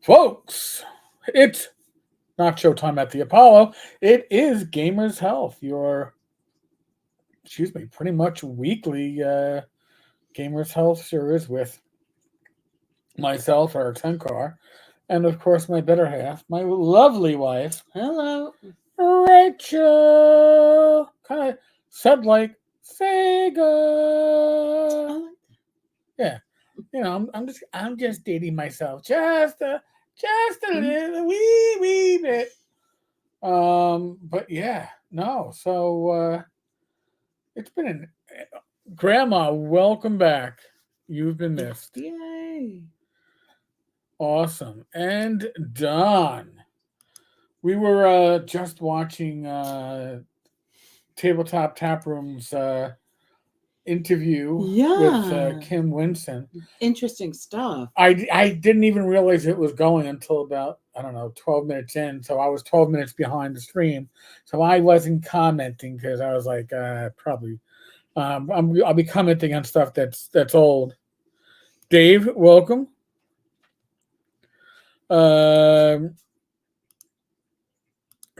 Folks, it's not Showtime at the Apollo. It is Gamers Health, your, pretty much weekly Gamers Health series with myself, Eric Senkar, and of course my better half, my lovely wife, Hello. Rachel. Kind of said like Sega. Oh, Yeah, I'm just dating myself just a little wee bit. But yeah, no. So it's been an Grandma. Welcome back. You've been missed. yay. Awesome. And Don, we were just watching Tabletop Tap Room's interview with Yeah. Kim Winson. Interesting stuff. I didn't even realize it was going until about, I don't know, 12 minutes in. So I was 12 minutes behind the stream. So I wasn't commenting because I was like, probably I'll be commenting on stuff that's old. Dave, welcome. Um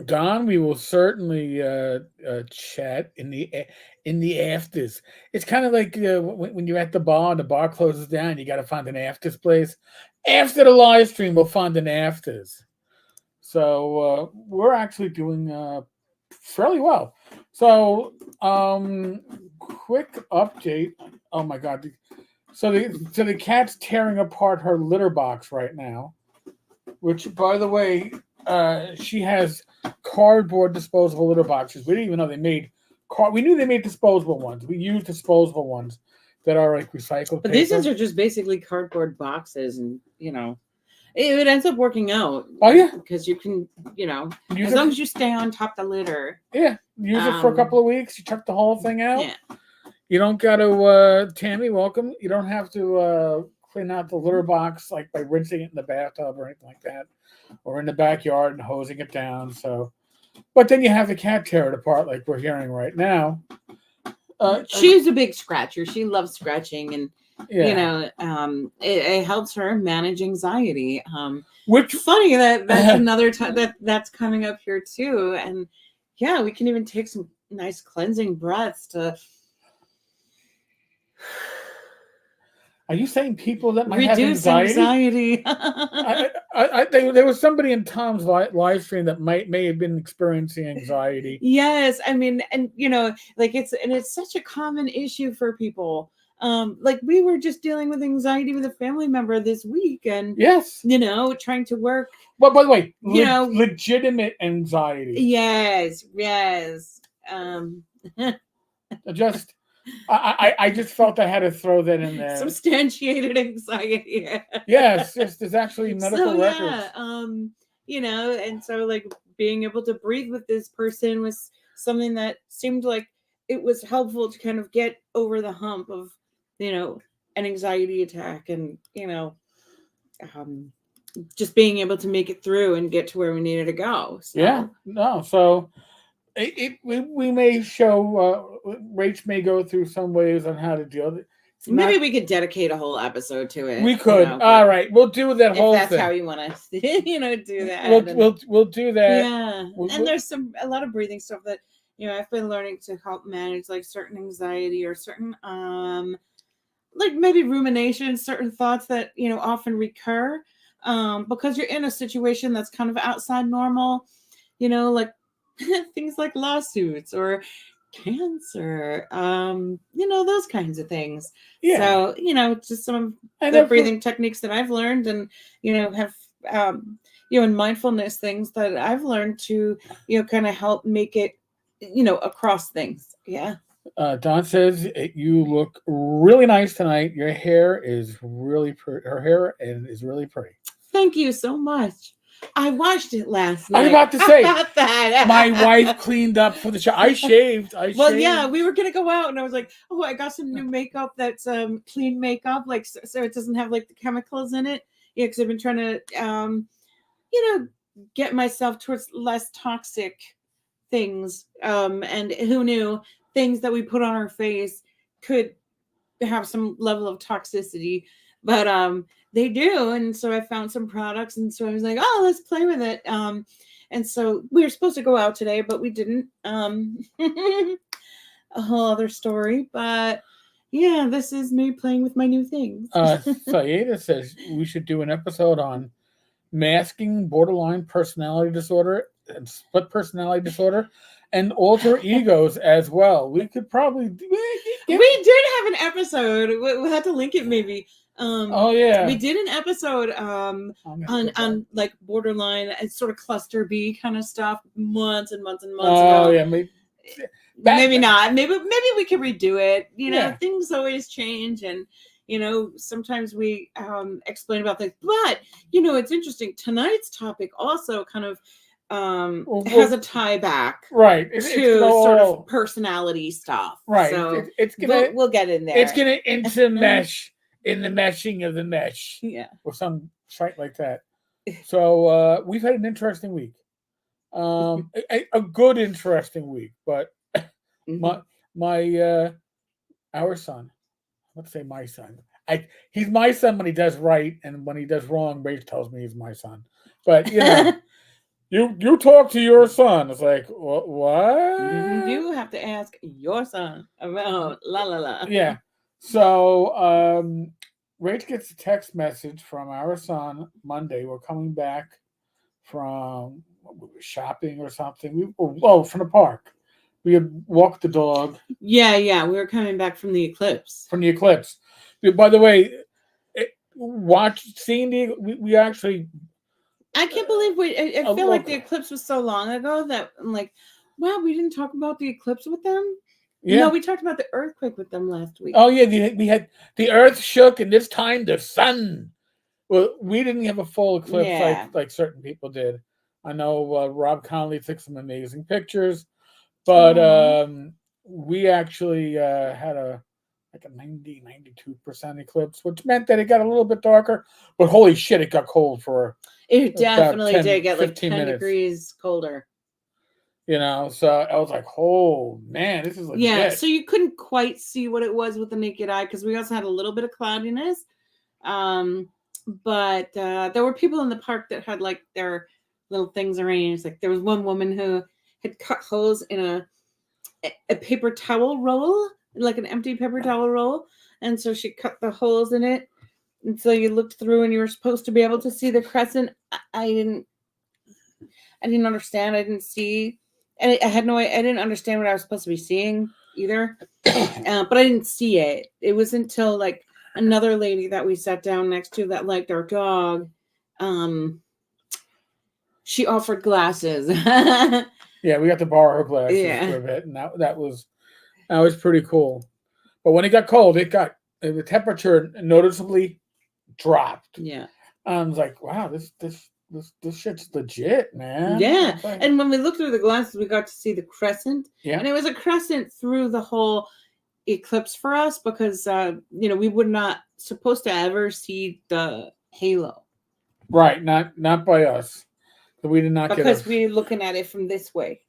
Don, we will certainly chat in the afters. It's kind of like when you're at the bar and the bar closes down, you got to find an afters place. After the live stream, we'll find an afters. So we're actually doing fairly well. So quick update. Oh my god! So the cat's tearing apart her litter box right now. Which, by the way, she has cardboard disposable litter boxes. We didn't even know they made. We knew they made disposable ones. We used disposable ones that are like recycled But paper. these ones are just basically cardboard boxes, and it ends up working out. Oh yeah, because you can, use as long as you stay on top of the litter. Yeah, use it for a couple of weeks. You chuck the whole thing out. Yeah. You don't got to. Tammy, welcome. You don't have to clean out the litter box like by rinsing it in the bathtub or anything like that, or in the backyard and hosing it down. So, but then you have the cat tear it apart like we're hearing right now. She's a big scratcher. She loves scratching, and yeah. it helps her manage anxiety. Which funny that's another time that's coming up here too, and yeah, we can even take some nice cleansing breaths to. Are you saying people that might reduce have anxiety? There was somebody in Tom's live stream that may have been experiencing anxiety. Yes, I mean, and like it's such a common issue for people. Like we were just dealing with anxiety with a family member this week, and yes, trying to work. Well, by the way, legitimate anxiety. Yes. Just. I just felt I had to throw that in there. Substantiated anxiety. Yes, there's actually medical records. And so like being able to breathe with this person was something that seemed like it was helpful to kind of get over the hump of, an anxiety attack, and just being able to make it through and get to where we needed to go. So. Yeah, no, so. We may show Rach may go through some ways on how to deal with it. Maybe we could dedicate a whole episode to it. We could. All right, we'll do that whole thing. That's how you want to, do that. We'll do that. Yeah, and there's a lot of breathing stuff that I've been learning to help manage like certain anxiety or certain like maybe ruminations, certain thoughts that often recur because you're in a situation that's kind of outside normal. Like. Things like lawsuits or cancer, those kinds of things. Yeah. So, just some of the breathing techniques that I've learned, and, have, and mindfulness things that I've learned to, kind of help make it, across things. Yeah. Don says you look really nice tonight. Your hair is really pretty. Her hair is really pretty. Thank you so much. I watched it last night. I was about to say, that? My wife cleaned up for the show. I shaved. Yeah, we were gonna go out, and I was like, "Oh, I got some new makeup that's clean makeup, like so it doesn't have like the chemicals in it." Yeah, because I've been trying to, get myself towards less toxic things. And who knew things that we put on our face could have some level of toxicity. But They do, and so I found some products, and so I was like, "Oh, let's play with it." And so we were supposed to go out today, but we didn't. A whole other story, but yeah, this is me playing with my new things. Sayeda says we should do an episode on masking, borderline personality disorder, and split personality disorder, and alter egos as well. We could probably We did have an episode. We'll have to link it maybe. Oh yeah, we did an episode on like borderline and sort of cluster B kind of stuff months and months and months ago. Oh yeah, maybe not. Maybe we could redo it. You know, Yeah. things always change, and you know, sometimes we explain about things. But you know, it's interesting. Tonight's topic also kind of has a tie back right to sort of personality stuff. Right. So it's gonna we'll get in there. It's gonna intermesh in the meshing of the mesh. Yeah. Or some shite like that. So we've had an interesting week. A good interesting week, but my our son, let's say my son. He's my son when he does right, and when he does wrong, Rach tells me he's my son. But you know, you talk to your son. It's like what? You have to ask your son about la la la. Yeah. So Rach gets a text message from our son Monday. We're coming back from shopping or something. From the park. We had walked the dog. Yeah. We were coming back from the eclipse. By the way, we actually. I can't believe I feel like the eclipse was so long ago that I'm like, wow, we didn't talk about the eclipse with them. Yeah. No, we talked about the earthquake with them last week. Oh yeah, we had the earth shook, and this time the sun. Well, we didn't have a full eclipse like certain people did. I know Rob Connolly took some amazing pictures, but we actually had a 92% eclipse, which meant that it got a little bit darker. But holy shit, it got cold for. It definitely did get like 10 degrees colder. You know, so I was like, "Oh man, this is legit." Yeah, so you couldn't quite see what it was with the naked eye because we also had a little bit of cloudiness. But there were people in the park that had like their little things arranged. Like there was one woman who had cut holes in a paper towel roll, like an empty paper towel roll, and so she cut the holes in it. And so you looked through, and you were supposed to be able to see the crescent. I didn't understand. I didn't see. And I didn't understand what I was supposed to be seeing either. But I didn't see it. It was until like another lady that we sat down next to that liked our dog. She offered glasses. Yeah, we got to borrow her glasses for a bit, and that was pretty cool. But when it got cold, the temperature noticeably dropped. Yeah. I was like, wow, this shit's legit, man. Yeah. And when we looked through the glasses, we got to see the crescent. Yeah. And it was a crescent through the whole eclipse for us because, we were not supposed to ever see the halo. Right. Not by us. We did not because we're looking at it from this way.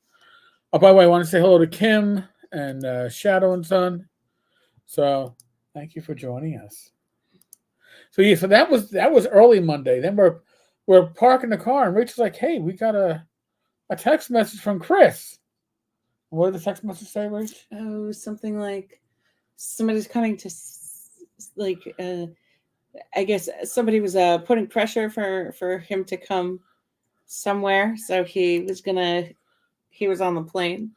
Oh, by the way, I want to say hello to Kim and Shadow and Son. So thank you for joining us. So yeah, so that was early Monday. Then we're parking the car, and Rachel's like, "Hey, we got a text message from Chris." What did the text message say, Rach? Oh, something like somebody's coming to, like, I guess somebody was putting pressure for him to come somewhere, so he was on the plane.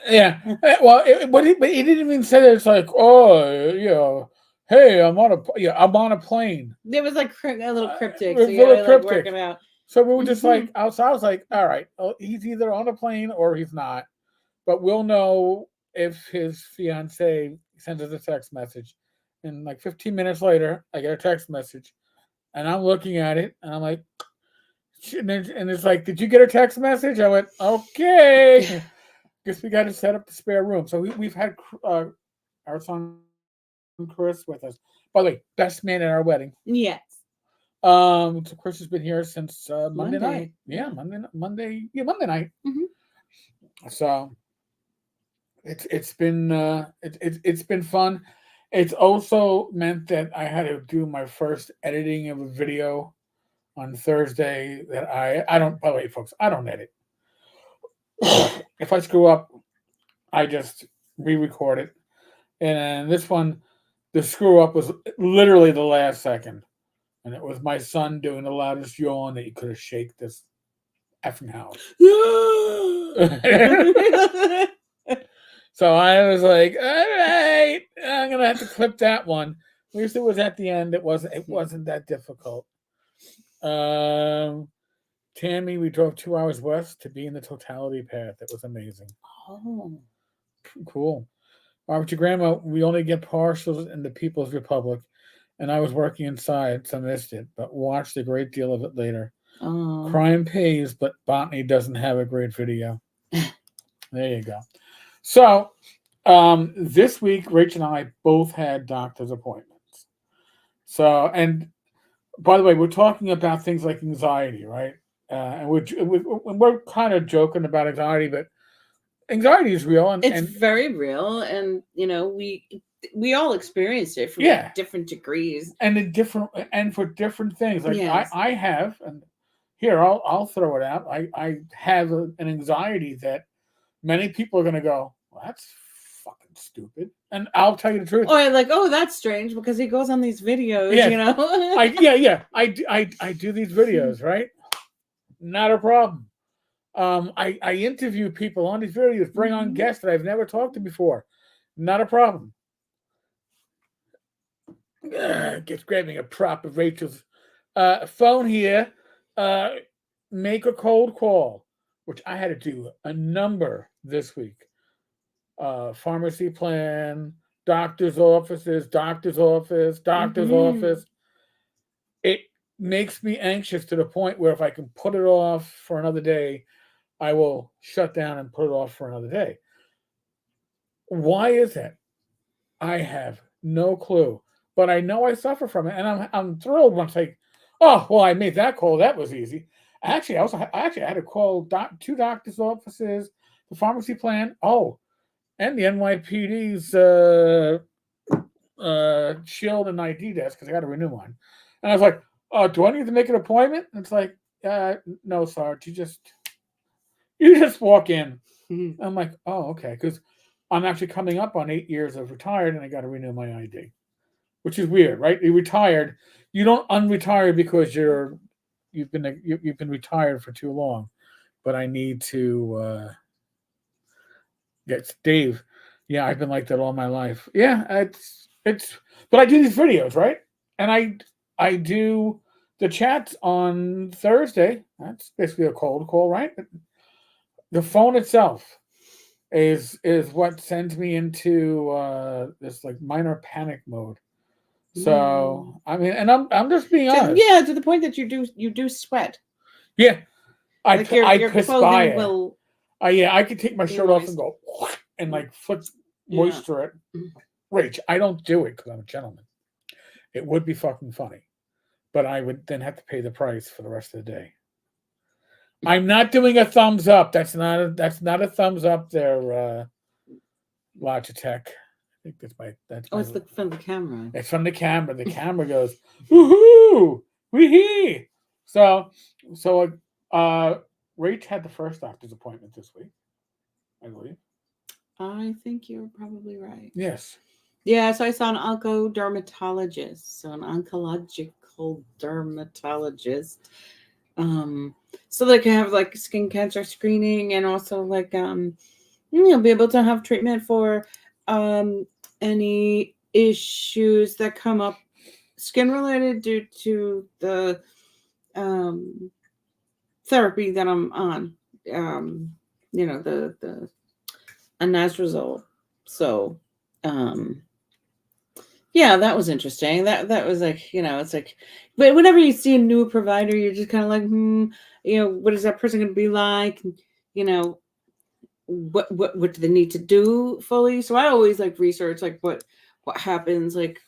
Yeah, well, but he didn't even say that. It's like, oh, hey, I'm on a plane. It was like a little cryptic. So you gotta like work it out. So we were just like, I was like, all right, he's either on a plane or he's not. But we'll know if his fiance sends us a text message. And like 15 minutes later, I get a text message, and I'm looking at it, and I'm like, and it's like, did you get a text message? I went, okay. Guess we got to set up the spare room. So we've had our son Chris with us. By the way, best man at our wedding. Yes. So Chris has been here since Monday night. Yeah, Monday night. Mm-hmm. So it's been fun, It's also meant that I had to do my first editing of a video on Thursday. That I don't. By the way, folks, I don't edit. If I screw up, I just re-record it. And this one, the screw up was literally the last second, and it was my son doing the loudest yawn that you could have shake this effing house. So I was like, all right, I'm gonna have to clip that one. At least it was at the end. It wasn't that difficult. Um, Tammy, we drove 2 hours west to be in the totality path. It was amazing. Oh. Cool. With your grandma, we only get partials in the People's Republic, and I was working inside, so I missed it, but watched a great deal of it later. Oh. Crime pays, but botany doesn't have a great video. There you go. So, this week, Rach and I both had doctor's appointments. So, and by the way, we're talking about things like anxiety, right? And we're kind of joking about anxiety, but anxiety is real, It's and very real, and we all experienced it from yeah, different degrees. and for different things. Like Yes. I have, and here I'll throw it out. I have an anxiety that many people are going to go, well, that's fucking stupid, and I'll tell you the truth. Or like, oh, that's strange because he goes on these videos, Yeah. I do these videos, right? Not a problem. I interview people on these videos, bring on guests that I've never talked to before. Not a problem. Just grabbing a prop of Rachel's phone here. Make a cold call, which I had to do a number this week. Pharmacy plan, doctor's offices, doctor's office, doctor's office. It makes me anxious to the point where if I can put it off for another day, I will shut down and put it off for another day. Why is that? I have no clue, but I know I suffer from it, and I'm thrilled once oh well, I made that call. That was easy. Actually, I had to call two doctors' offices, the pharmacy plan. Oh, and the NYPD's shield and ID desk because I got to renew mine. And I was like, "Oh, do I need to make an appointment?" And it's like, "No, Sarge. You just walk in." I'm like, "Oh, okay," because I'm actually coming up on 8 years of retired, and I got to renew my ID, which is weird, right? You retired, you don't unretire because you've been retired for too long. But I need to get Dave. Yeah, I've been like that all my life. Yeah, it's. But I do these videos, right? And I do the chats on Thursday. That's basically a cold call, right? The phone itself is what sends me into this like minor panic mode. So I mean, and I'm just being honest. Yeah, to the point that you do sweat. Yeah, I Like your piss by clothing it. will. Yeah, I could take my shirt off moist. and go and like flick moisture it. Rach, I don't do it because I'm a gentleman. It would be fucking funny, but I would then have to pay the price for the rest of the day. I'm not doing a thumbs up. That's not a thumbs up there, Logitech. I think that's my. It's from the camera. It's from the camera. The camera goes, woohoo, wee. So, Rach had the first doctor's appointment this week, I believe. I think you're probably right. Yes. Yeah, so I saw an onco-dermatologist, so an oncological dermatologist. So they can have like skin cancer screening and also like be able to have treatment for any issues that come up skin related due to the therapy that I'm on. The anastrozole. So yeah, that was interesting. That was like, it's like, but whenever you see a new provider, you're just kind of like, what is that person going to be like? What do they need to do fully? So I always like research like what happens like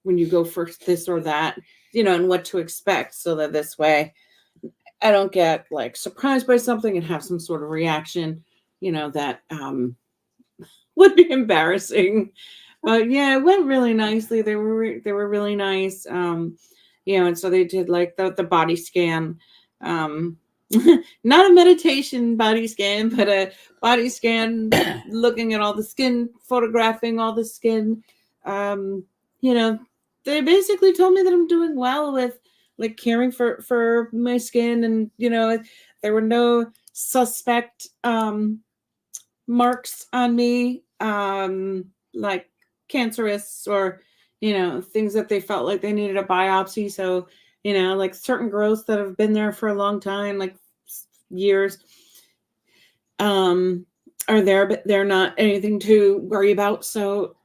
when you go for this or that, and what to expect, so that this way I don't get like surprised by something and have some sort of reaction, that would be embarrassing. But yeah, it went really nicely. They were really nice. And so they did like the body scan. Um, not a meditation body scan, but a body scan looking at all the skin, photographing all the skin. Um, you know, they basically told me that I'm doing well with like caring for my skin, and there were no suspect marks on me, like cancerous or things that they felt like they needed a biopsy. So like certain growths that have been there for a long time, like years, um are there, but they're not anything to worry about. So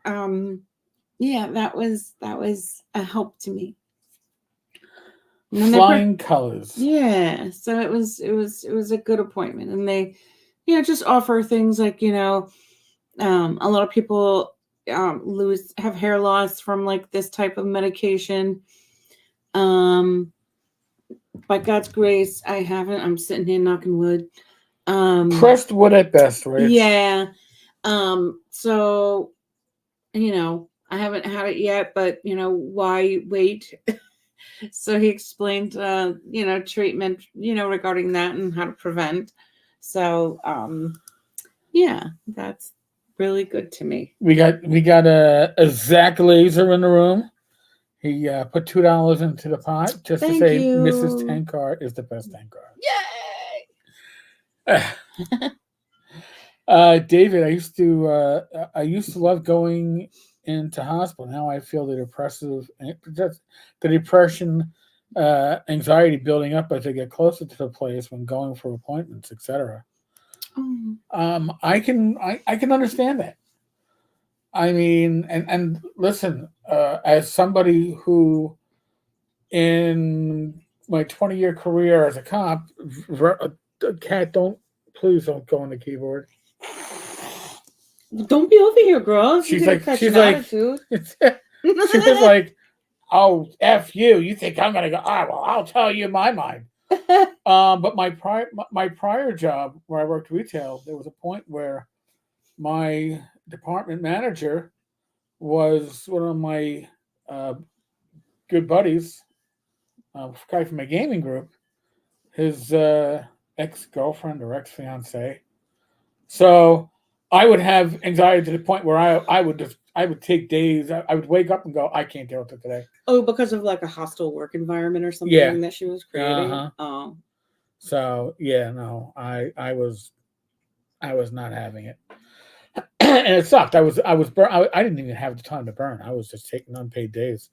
yeah, that was a help to me. And then Flying colors. yeah, so it was a good appointment, and they just offer things like a lot of people have hair loss from like this type of medication. um by God's grace, I haven't. I'm sitting here knocking wood. Pressed wood at best, Rich. Yeah. So I haven't had it yet, but why wait? So he explained treatment regarding that and how to prevent. So yeah, that's really good to me. We got a Zach Laser in the room. He put $2 into the pot just to Thank say Mrs. you. Tankard is the best Tankard. Yay. David, I used to love going into hospital. Now I feel the depression, anxiety building up as I get closer to the place when going for appointments, etc. Oh. I can understand that. I mean, and listen, as somebody who in my 20-year career as a cop, cat, please don't go on the keyboard. Don't be over here, girl. You She's get to like, catch she's an like, attitude. she was like, "Oh, f you! You think I'm gonna go? Ah, well, I'll tell you my mind." But my prior job where I worked retail, there was a point where my department manager was one of my uh, good buddies, guy from my gaming group, his ex girlfriend or ex fiance. So I would have anxiety to the point where I would take days. I would wake up and go, I can't deal with it today. Oh, because of like a hostile work environment or Yeah. something that she was Uh creating. huh. Oh. So yeah, no, I was not having it, and it sucked. I didn't even have the time to burn. I was just taking unpaid days.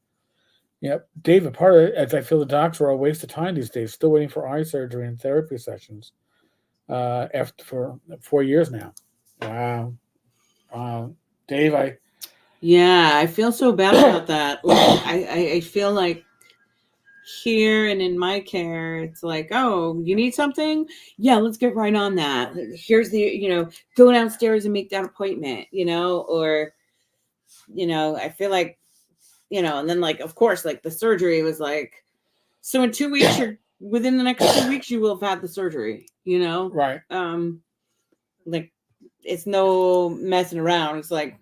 Yep, David. Part of it, as I feel the docs are a waste of time these days. Still waiting for eye surgery and therapy sessions. After for 4 years now. Wow. Dave, Yeah, I feel so bad about that. Like I feel like here and in my care, it's like, oh, you need something? Yeah, let's get right on that. Here's go downstairs and make that appointment, or I feel like, and then like of course, like the surgery was like, so in 2 weeks, you're within the next 2 weeks you will have had the surgery, right. like it's no messing around. It's like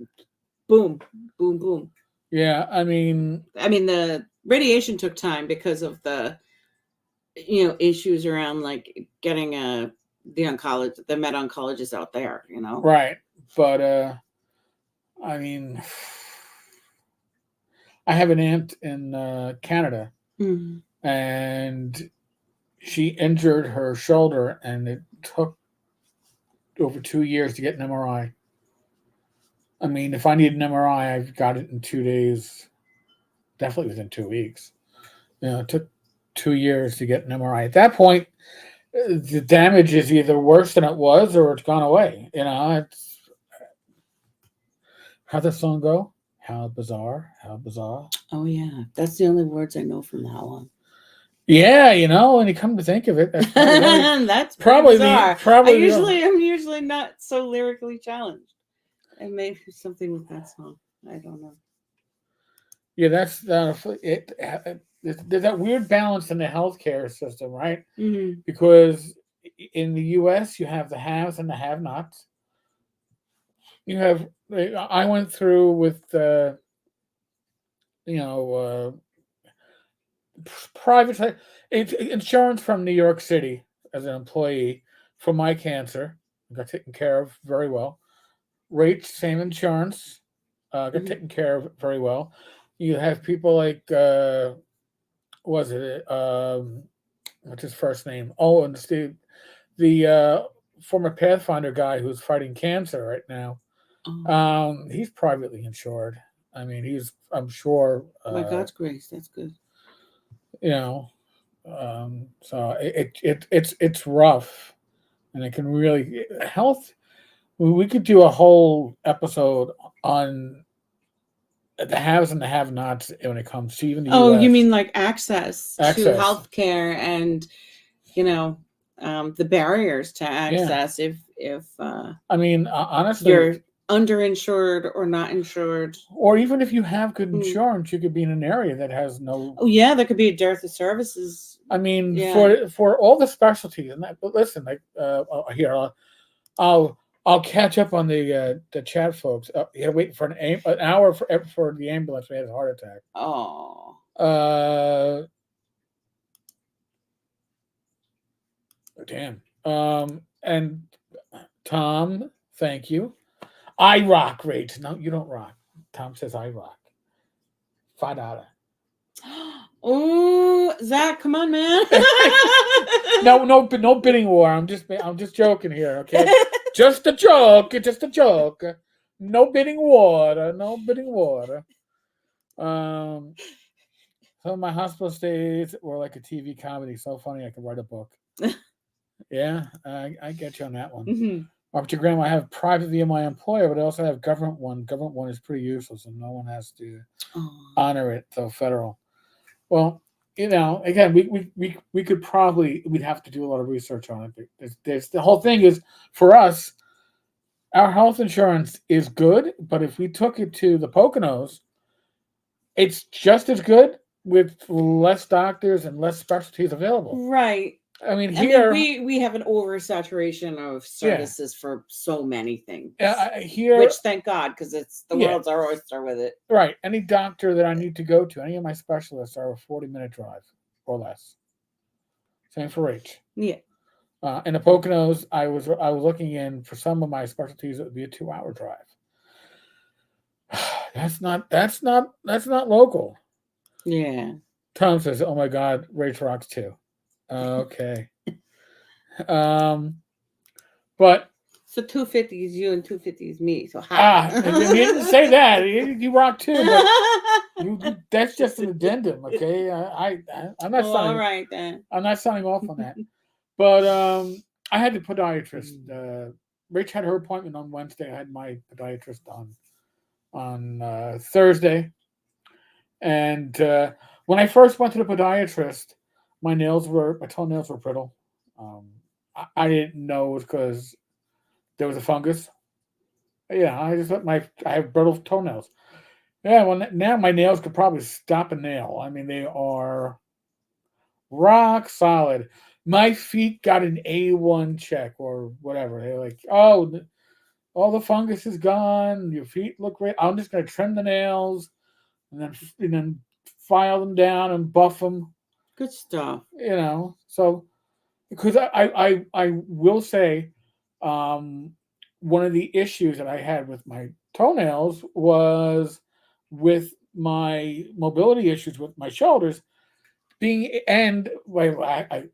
boom, boom, boom. Yeah, I mean, The radiation took time because of the issues around like getting the med oncologist out there. right. But I mean, I have an aunt in Canada, Mm. and she injured her shoulder, and it took over 2 years to get an MRI. I mean, if I need an MRI, I've got it in 2 days. Definitely within 2 weeks. It took 2 years to get an MRI. At that point, the damage is either worse than it was or it's gone away. It's how the song go? How bizarre, how bizarre. Oh yeah, that's the only words I know from that one. Yeah, when you come to think of it, that's that's probably bizarre. probably I'm usually not so lyrically challenged, and maybe something with that song. I don't know. yeah. That's it. There's that weird balance in the healthcare system, right? Mm-hmm. Because in the U.S. you have the haves and the have-nots. You have I went through with you know private insurance from New York City as an employee for my cancer. Got taken care of very well. Rate same insurance, got Mhm. taken care of very well. You have people like was it what's his first name? Oh, and the former Pathfinder guy who's fighting cancer right now. Oh, He's privately insured. I mean, he's I'm sure by God's grace, that's good. you know so it's rough, and it can really health. We could do a whole episode on the haves and the have-nots when it comes to even the Oh, you U.S. mean like access to access. healthcare and you know the barriers to Yeah, access if I mean, honestly, you're underinsured or not insured. or even if you have good Mm. insurance, you could be in an area that has no. Oh yeah, there could be a dearth of services. I mean, Yeah. for all the specialties and that. But listen, like here, I'll I'll catch up on the chat, folks. You had to wait for an hour for the ambulance. We had a heart attack. Oh. Uh, Damn. And Tom, thank you. I rock rates. No, you don't rock. Tom says I rock. $5. Oh, Zach, come on, man. No bidding war. I'm just joking here. Okay, just a joke. It's just a joke. No bidding war. No bidding war. Um, some of my hospital stays were like a TV comedy. So funny, I could write a book. Yeah, I get you on that one. Mhm. Up to Graham, I have private via my employer, but I also have government one. Government one is pretty useless, and no one has to Oh. honor it. So federal. Well, again, we could probably we'd have to do a lot of research on it. The whole thing is for us, our health insurance is good, but if we took it to the Poconos, it's just as good with less doctors and less specialties available. Right. I mean, I mean, here, we have an oversaturation of yeah, services for so many things, here, which thank God, because it's the yeah, world's our oyster with it. right. Any doctor that I need to go to, any of my specialists are a 40-minute drive or less. Same for Rach. Yeah. In the Poconos, I was looking in for some of my specialties. It would be a 2-hour drive. That's not local. Yeah. Tom says, "Oh my God, Rach rocks too." Okay, um, but So 250 is you and 250 is me. So you didn't say that. You rock too, but that's just an oh, addendum. Okay, I'm not all signing. right then. I'm not signing off on that. But I had the podiatrist. Mm. Rach had her appointment on Wednesday. I had my podiatrist on Thursday, and when I first went to the podiatrist, my toenails were brittle. I didn't know it was because there was a fungus. Yeah, I have brittle toenails. Yeah, well now my nails could probably stop a nail. I mean, they are rock solid. My feet got an A1 check or whatever. They're like, oh, all the fungus is gone. Your feet look great. I'm just gonna trim the nails and then file them down and buff them. Good stuff. So because I will say, um, one of the issues that I had with my toenails was with my mobility issues with my shoulders being and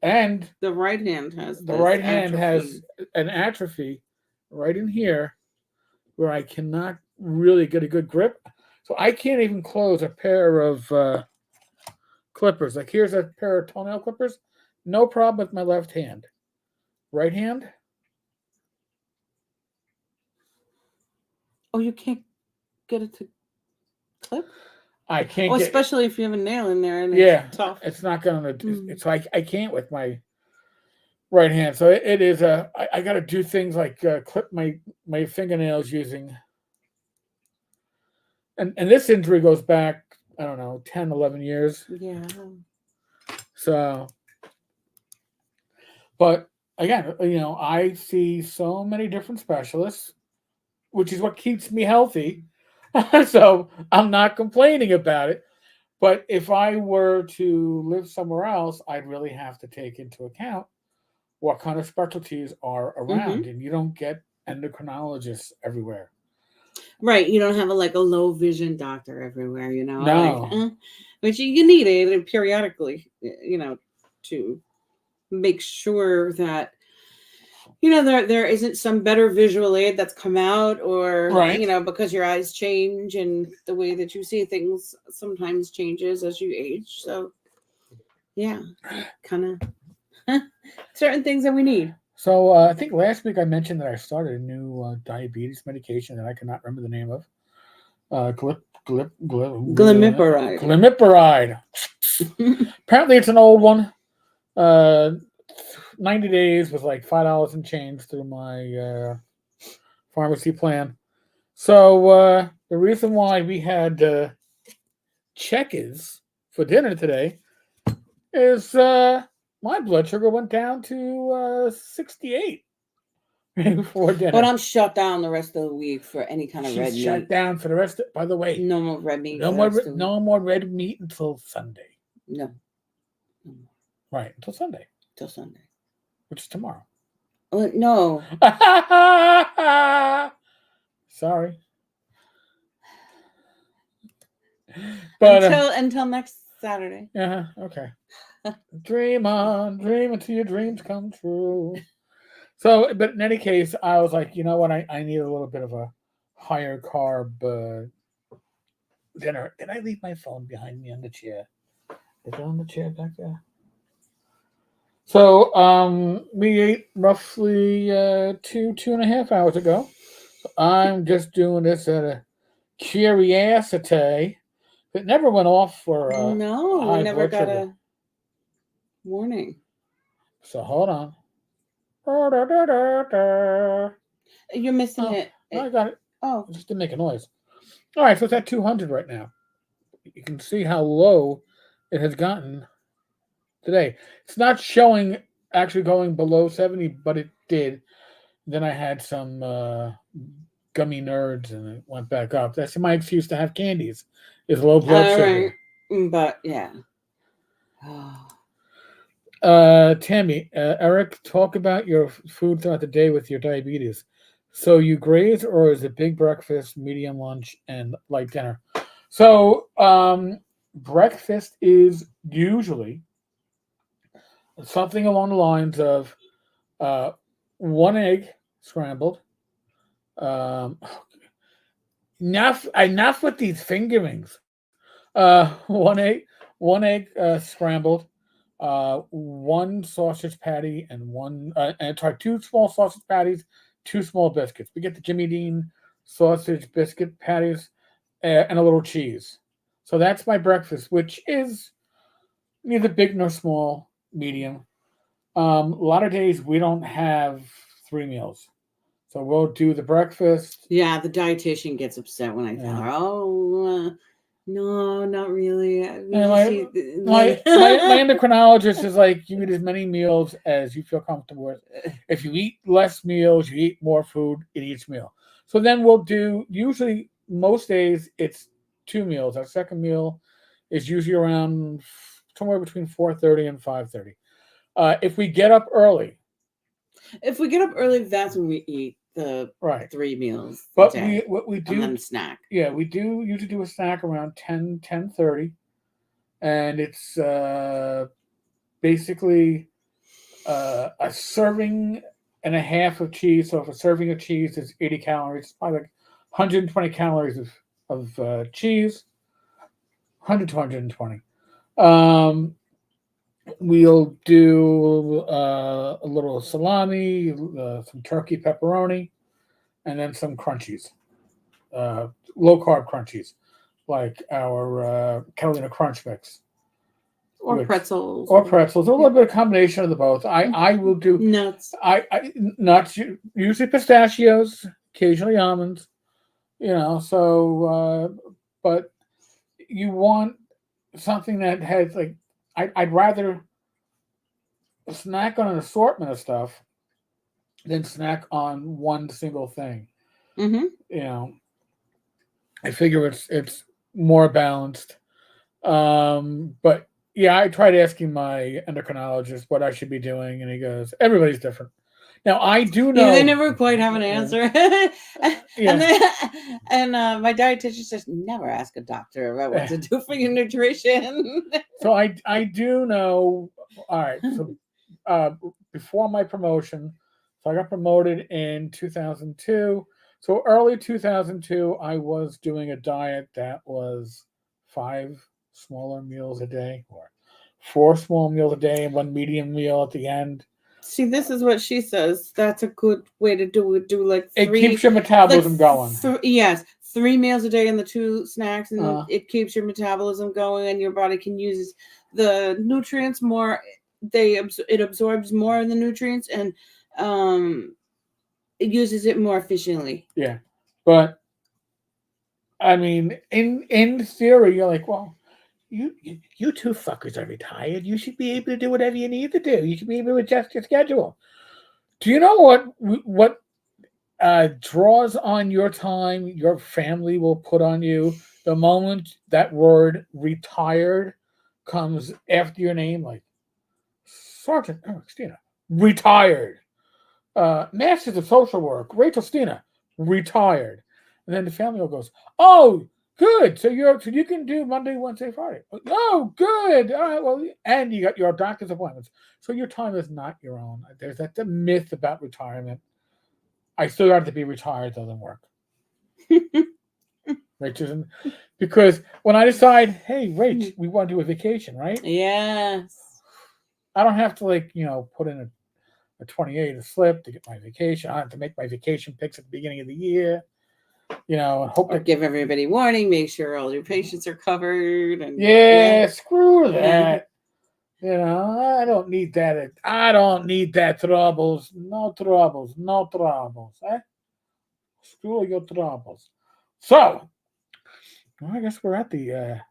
and The right hand has the this right hand has atrophy. an atrophy right in here where I cannot really get a good grip. So I can't even close a pair of clippers. Like here's a pair of toenail clippers. No problem with my left hand. Right hand, Oh, you can't get it to clip? I Oh, can't get. especially if you have a nail in there and it's Yeah, tough. it's not gonna. Mm. It's like I can't with my right hand. So it is a. I got to do things like clip my fingernails using. And this injury goes back, I don't know, 10, 11 years. Yeah. So, but again, I see so many different specialists. which is what keeps me healthy. So I'm not complaining about it. But if I were to live somewhere else, I'd really have to take into account what kind of specialties are around, Hmm. and you don't get endocrinologists everywhere. Right. You don't have a low vision doctor everywhere, No, which you need it periodically, to make sure that there isn't some better visual aid that's come out, or right. because your eyes change and the way that you see things sometimes changes as you age. So yeah, kind of certain things that we need. So I think last week I mentioned that I started a new diabetes medication that I cannot remember the name of. Glimepiride. Glimepiride. Apparently, it's an old one. Uh, 90 days was like $5 and change through my pharmacy plan. So the reason why we had checkers for dinner today is my blood sugar went down to 68 before But dinner. I'm shut down the rest of the week for any kind of She's red shut meat. down for the rest of. By the way, No more red meat no for the more rest of the week. no more red meat until Sunday. No, no more Right, until Sunday, till Sunday. which is tomorrow. No, Sorry, but until next Saturday. yeah, okay. Dream on, dream until your dreams come true. So, but in any case, I was like, you know what? I need a little bit of a higher carb dinner. Did I leave my phone behind me on the chair? Is it on the chair back there? So, we ate roughly 2.5 hours ago. I'm just doing this at a curiosity. It never went off for No, we high never blood got sugar. a warning. So hold on. You're missing Oh, it. no, I got it. Oh, It just didn't make a noise. All right, so it's at 200 right now. You can see how low it has gotten today. It's not showing actually going below 70, but it did. Then I had some gummy nerds and it went back up. That's my excuse to have candies, is low blood all right. sugar. But yeah. Tammy, Eric, talk about your food throughout the day with your diabetes. So you graze, or is it big breakfast, medium lunch, and light dinner? So breakfast is usually something along the lines of uh, one egg scrambled. Um, enough with these fingerings. One egg scrambled, one sausage patty, and sorry, two small sausage patties, two small biscuits. We get the Jimmy Dean sausage biscuit patties and a little cheese. So that's my breakfast, which is neither big nor small, medium. A lot of days we don't have 3 meals, so we'll do the breakfast. Yeah, the dietitian gets upset when I tell Yeah. her, "Oh, no, not really. We And just eat my endocrinologist is like, you eat as many meals as you feel comfortable with. If you eat less meals, you eat more food in each meal. So then we'll do, usually most days it's 2 meals. Our second meal is usually around somewhere between 4:30 and 5:30. If we get up early, If we get up early, that's when we eat the right? 3 meals a But day, what we and do, then snack. yeah, we do usually do a snack around 10:30, and it's basically a serving and a half of cheese. So if a serving of cheese is 80 calories, probably like 120 calories of cheese, 100 to 120. Um, we'll do a little salami, some turkey pepperoni, and then some crunchies, uh, low carb crunchies, like our Carolina Crunch Mix, Or which pretzels. or pretzels, a Yeah. little bit of combination of the both. I will do Nuts. I nuts, usually pistachios, occasionally almonds. So but you want something that has like I'd rather snack on an assortment of stuff than snack on one single thing. Mm-hmm. You know, I figure it's more balanced. But yeah, I tried asking my endocrinologist what I should be doing, and he goes, "Everybody's different." Now I do Yeah, they know, never quite have an answer. And yeah, then, and my dietitian says, never ask a doctor about what to do for your nutrition. so I do know. All right, so uh, before my promotion, so I got promoted in 2002. So early 2002, I was doing a diet that was 5 smaller meals a day, or 4 small meals a day, and one medium meal at the end. See, this is what she says. That's a good way to do it. Do like It three, keeps your like metabolism going. yes, 3 meals a day and the 2 snacks, and Uh, it keeps your metabolism going, and your body can use the nutrients more. It absorbs more of the nutrients, and um, it uses it more efficiently. yeah, but I mean, in theory, you're like, well, you two fuckers are retired. You should be able to do whatever you need to do. You should be able to adjust your schedule. Do you know what draws on your time? Your family will put on you the moment that word retired comes after your name, like Sergeant Eric Stina, retired. Masters of Social Work, Rachel Stina, retired. And then the family all goes, "Oh, good. So you can do Monday, Wednesday, Friday. Oh, good. All right. Well, and you got your doctor's appointments. So your time is not your own. There's that the myth about retirement. I still got to be retired doesn't work. Rach isn't because when I decide, hey, Rach, we want to do a vacation, right? Yes. I don't have to put in a 28 a slip to get my vacation. I have to make my vacation picks at the beginning of the year, and hope Or that. give everybody warning, make sure all your patients are covered, and yeah. Yeah, screw that. I don't need that. I don't need that troubles. No troubles. No troubles. Eh? Screw your troubles. So, well, I guess we're at the.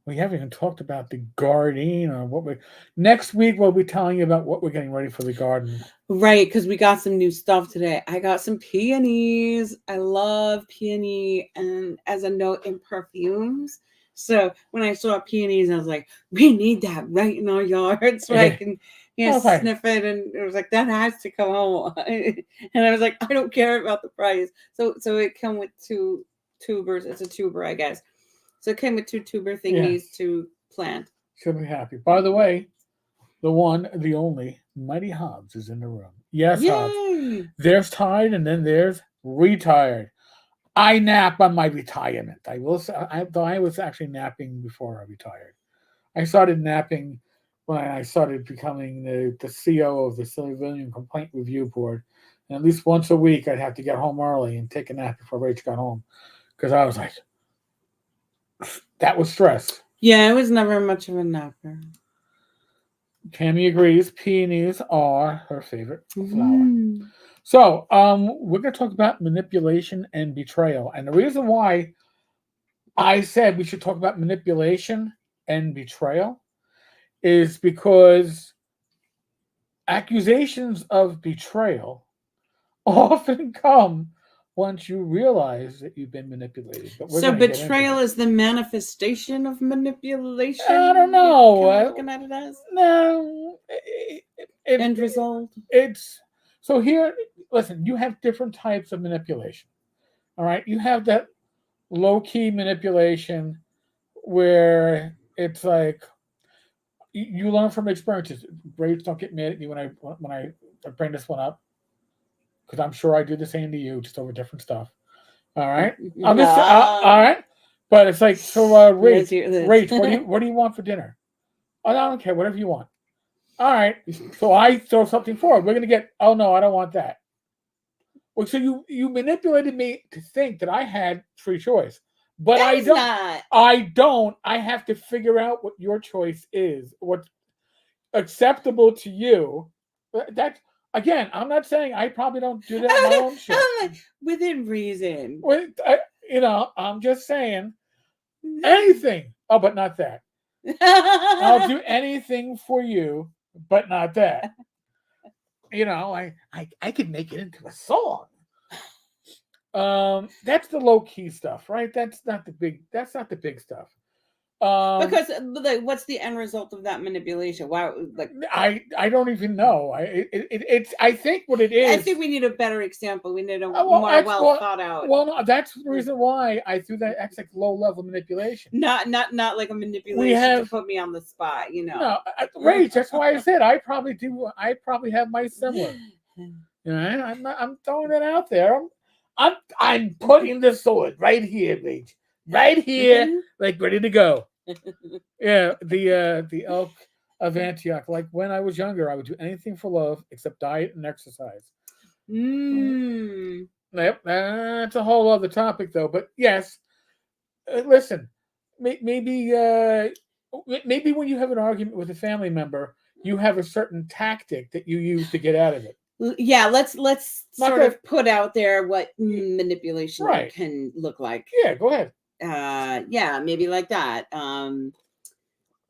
We haven't even talked about the garden or what we. Next week, we'll be telling you about what we're getting ready for the garden. Right, because we got some new stuff today. I got some peonies. I love peony, and as a note, in perfumes. So when I saw peonies, I was like, we need that right in our yard so I can Okay. sniff it. And it was like, that has to come home. And I was like, I don't care about the price. So it come with two tubers. It's a tuber, I guess. So it came with two tuber Yeah, thingies to plant. she'll be happy. By the way, the one, the only, Mighty Hobbs is in the room. Yes, Hobbs. Yay! There's tired and then there's retired. I nap on my retirement. I will say, though I was actually napping before I retired. I started napping when I started becoming the CO of the Civilian Complaint Review Board. And at least once a week, I'd have to get home early and take a nap before Rach got home. Because I was like, that was stress. Yeah, I was never much of a napper. Tammy agrees. Peonies are her favorite flower. Mm. So, we're going to talk about manipulation and betrayal. And the reason why I said we should talk about manipulation and betrayal is because accusations of betrayal often come once you realize that you've been manipulated. But we're So going to get into betrayal that. is the manifestation of manipulation. I don't You're know. kind of looking at it as No, end result. it's so here. Listen, you have different types of manipulation. All right, you have that low key manipulation where it's like you learn from experiences. Braves don't get mad at me when I bring this one up because I'm sure I do the same to you, just over different stuff. All right, I'm just all Ah, right, but it's like so. let's Rach, hear this. Rach, what do you want for dinner? Oh, I don't care, whatever you want. All right, so I throw something forward. We're gonna get. Oh no, I don't want that. Well, so you manipulated me to think that I had free choice, but That I is don't. not. I don't. I have to figure out what your choice is, what's acceptable to you. That's again. I'm not saying I probably don't do that in my own shit. Within reason. Well, I'm just saying anything. Oh, but not that. I'll do anything for you, but not that. I could make it into a song. That's the low key stuff, right? That's not the big. That's not the big stuff. Um, Because like, what's the end result of that manipulation? Why, like, I don't even know. It's I think what it I is. think we need a better example. We need a Well, more that's well well, thought out. well, no, that's the reason why I threw that. That's like low level manipulation. Not like a We manipulation to have put me on the spot, you know. no Rage. That's why I said I probably do. I probably have my similar. You know, I'm not. I'm throwing it out there. I'm putting the sword right here, Rage. Right here, like ready to go. Yeah, the elk of Antioch. Like when I was younger, I would do anything for love except diet and exercise. Mm. Yep, that's a whole other topic, though. But yes, listen, maybe maybe when you have an argument with a family member, you have a certain tactic that you use to get out of it. Yeah, let's Not sort that of put out there what manipulation right. can look like. Yeah, go ahead. Yeah, maybe like that.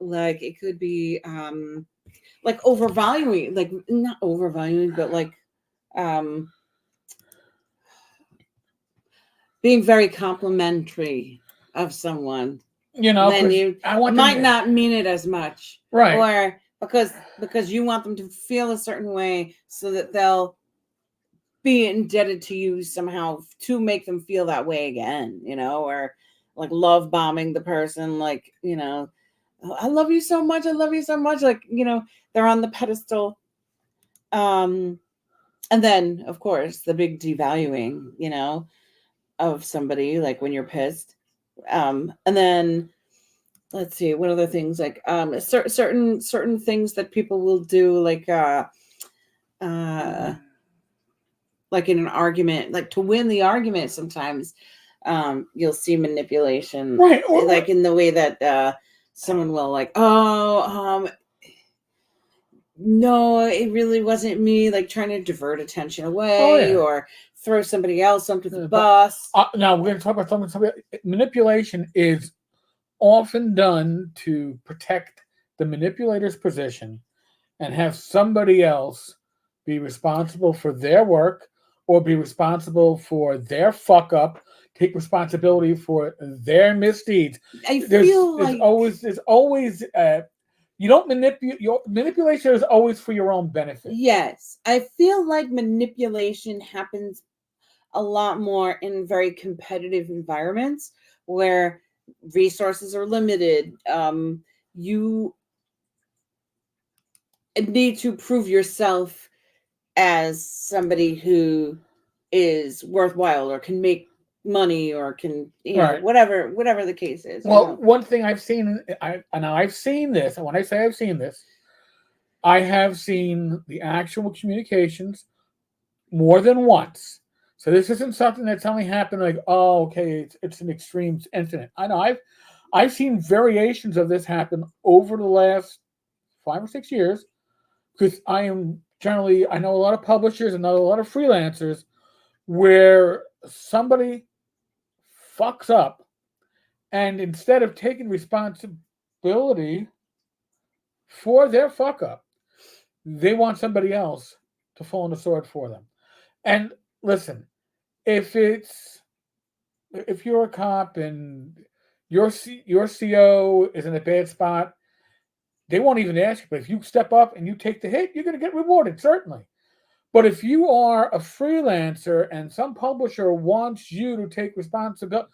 Like it could be like overvaluing, like not overvaluing, but like um being very complimentary of someone You know, when because you I want them might to, not mean it as much, right. or because you want them to feel a certain way so that they'll be indebted to you somehow to make them feel that way again, you know, or like love bombing the person, like, you know, "Oh, I love you so much, I love you so much," like, you know, they're on the pedestal. um and then of course the big devaluing, you know, of somebody, like when you're pissed. And then let's see what other things, like certain things that people will do, uh like in an argument, like to win the argument sometimes. You'll see manipulation, Right. like in the way that someone will like, oh, no, it really wasn't me, like trying to divert attention oh away, yeah. or throw somebody else under the But bus. now we're going to talk about something. Manipulation is often done to protect the manipulator's position and have somebody else be responsible for their work or be responsible for their fuck up, take responsibility for their misdeeds. I feel like, There's always you don't manipulate. Your manipulation is always for your own benefit. yes, I feel like manipulation happens a lot more in very competitive environments where resources are limited. You need to prove yourself as somebody who is worthwhile or can make money or can, you know, Right. whatever the case is, you Well, know. one thing I've seen, I've seen this, and when I say I've seen this, I have seen the actual communications more than once. So this isn't something that's only happened like, oh, okay, it's an extreme incident. I know I've seen variations of this happen over the last 5 or 6 years because I know a lot of publishers and know a lot of freelancers where somebody fucks up and instead of taking responsibility for their fuck up, they want somebody else to fall on the sword for them. And listen, if it's if you're a cop and your CO is in a bad spot, they won't even ask you. But if you step up and you take the hit, you're going to get rewarded, certainly. But if you are a freelancer and some publisher wants you to take responsibility,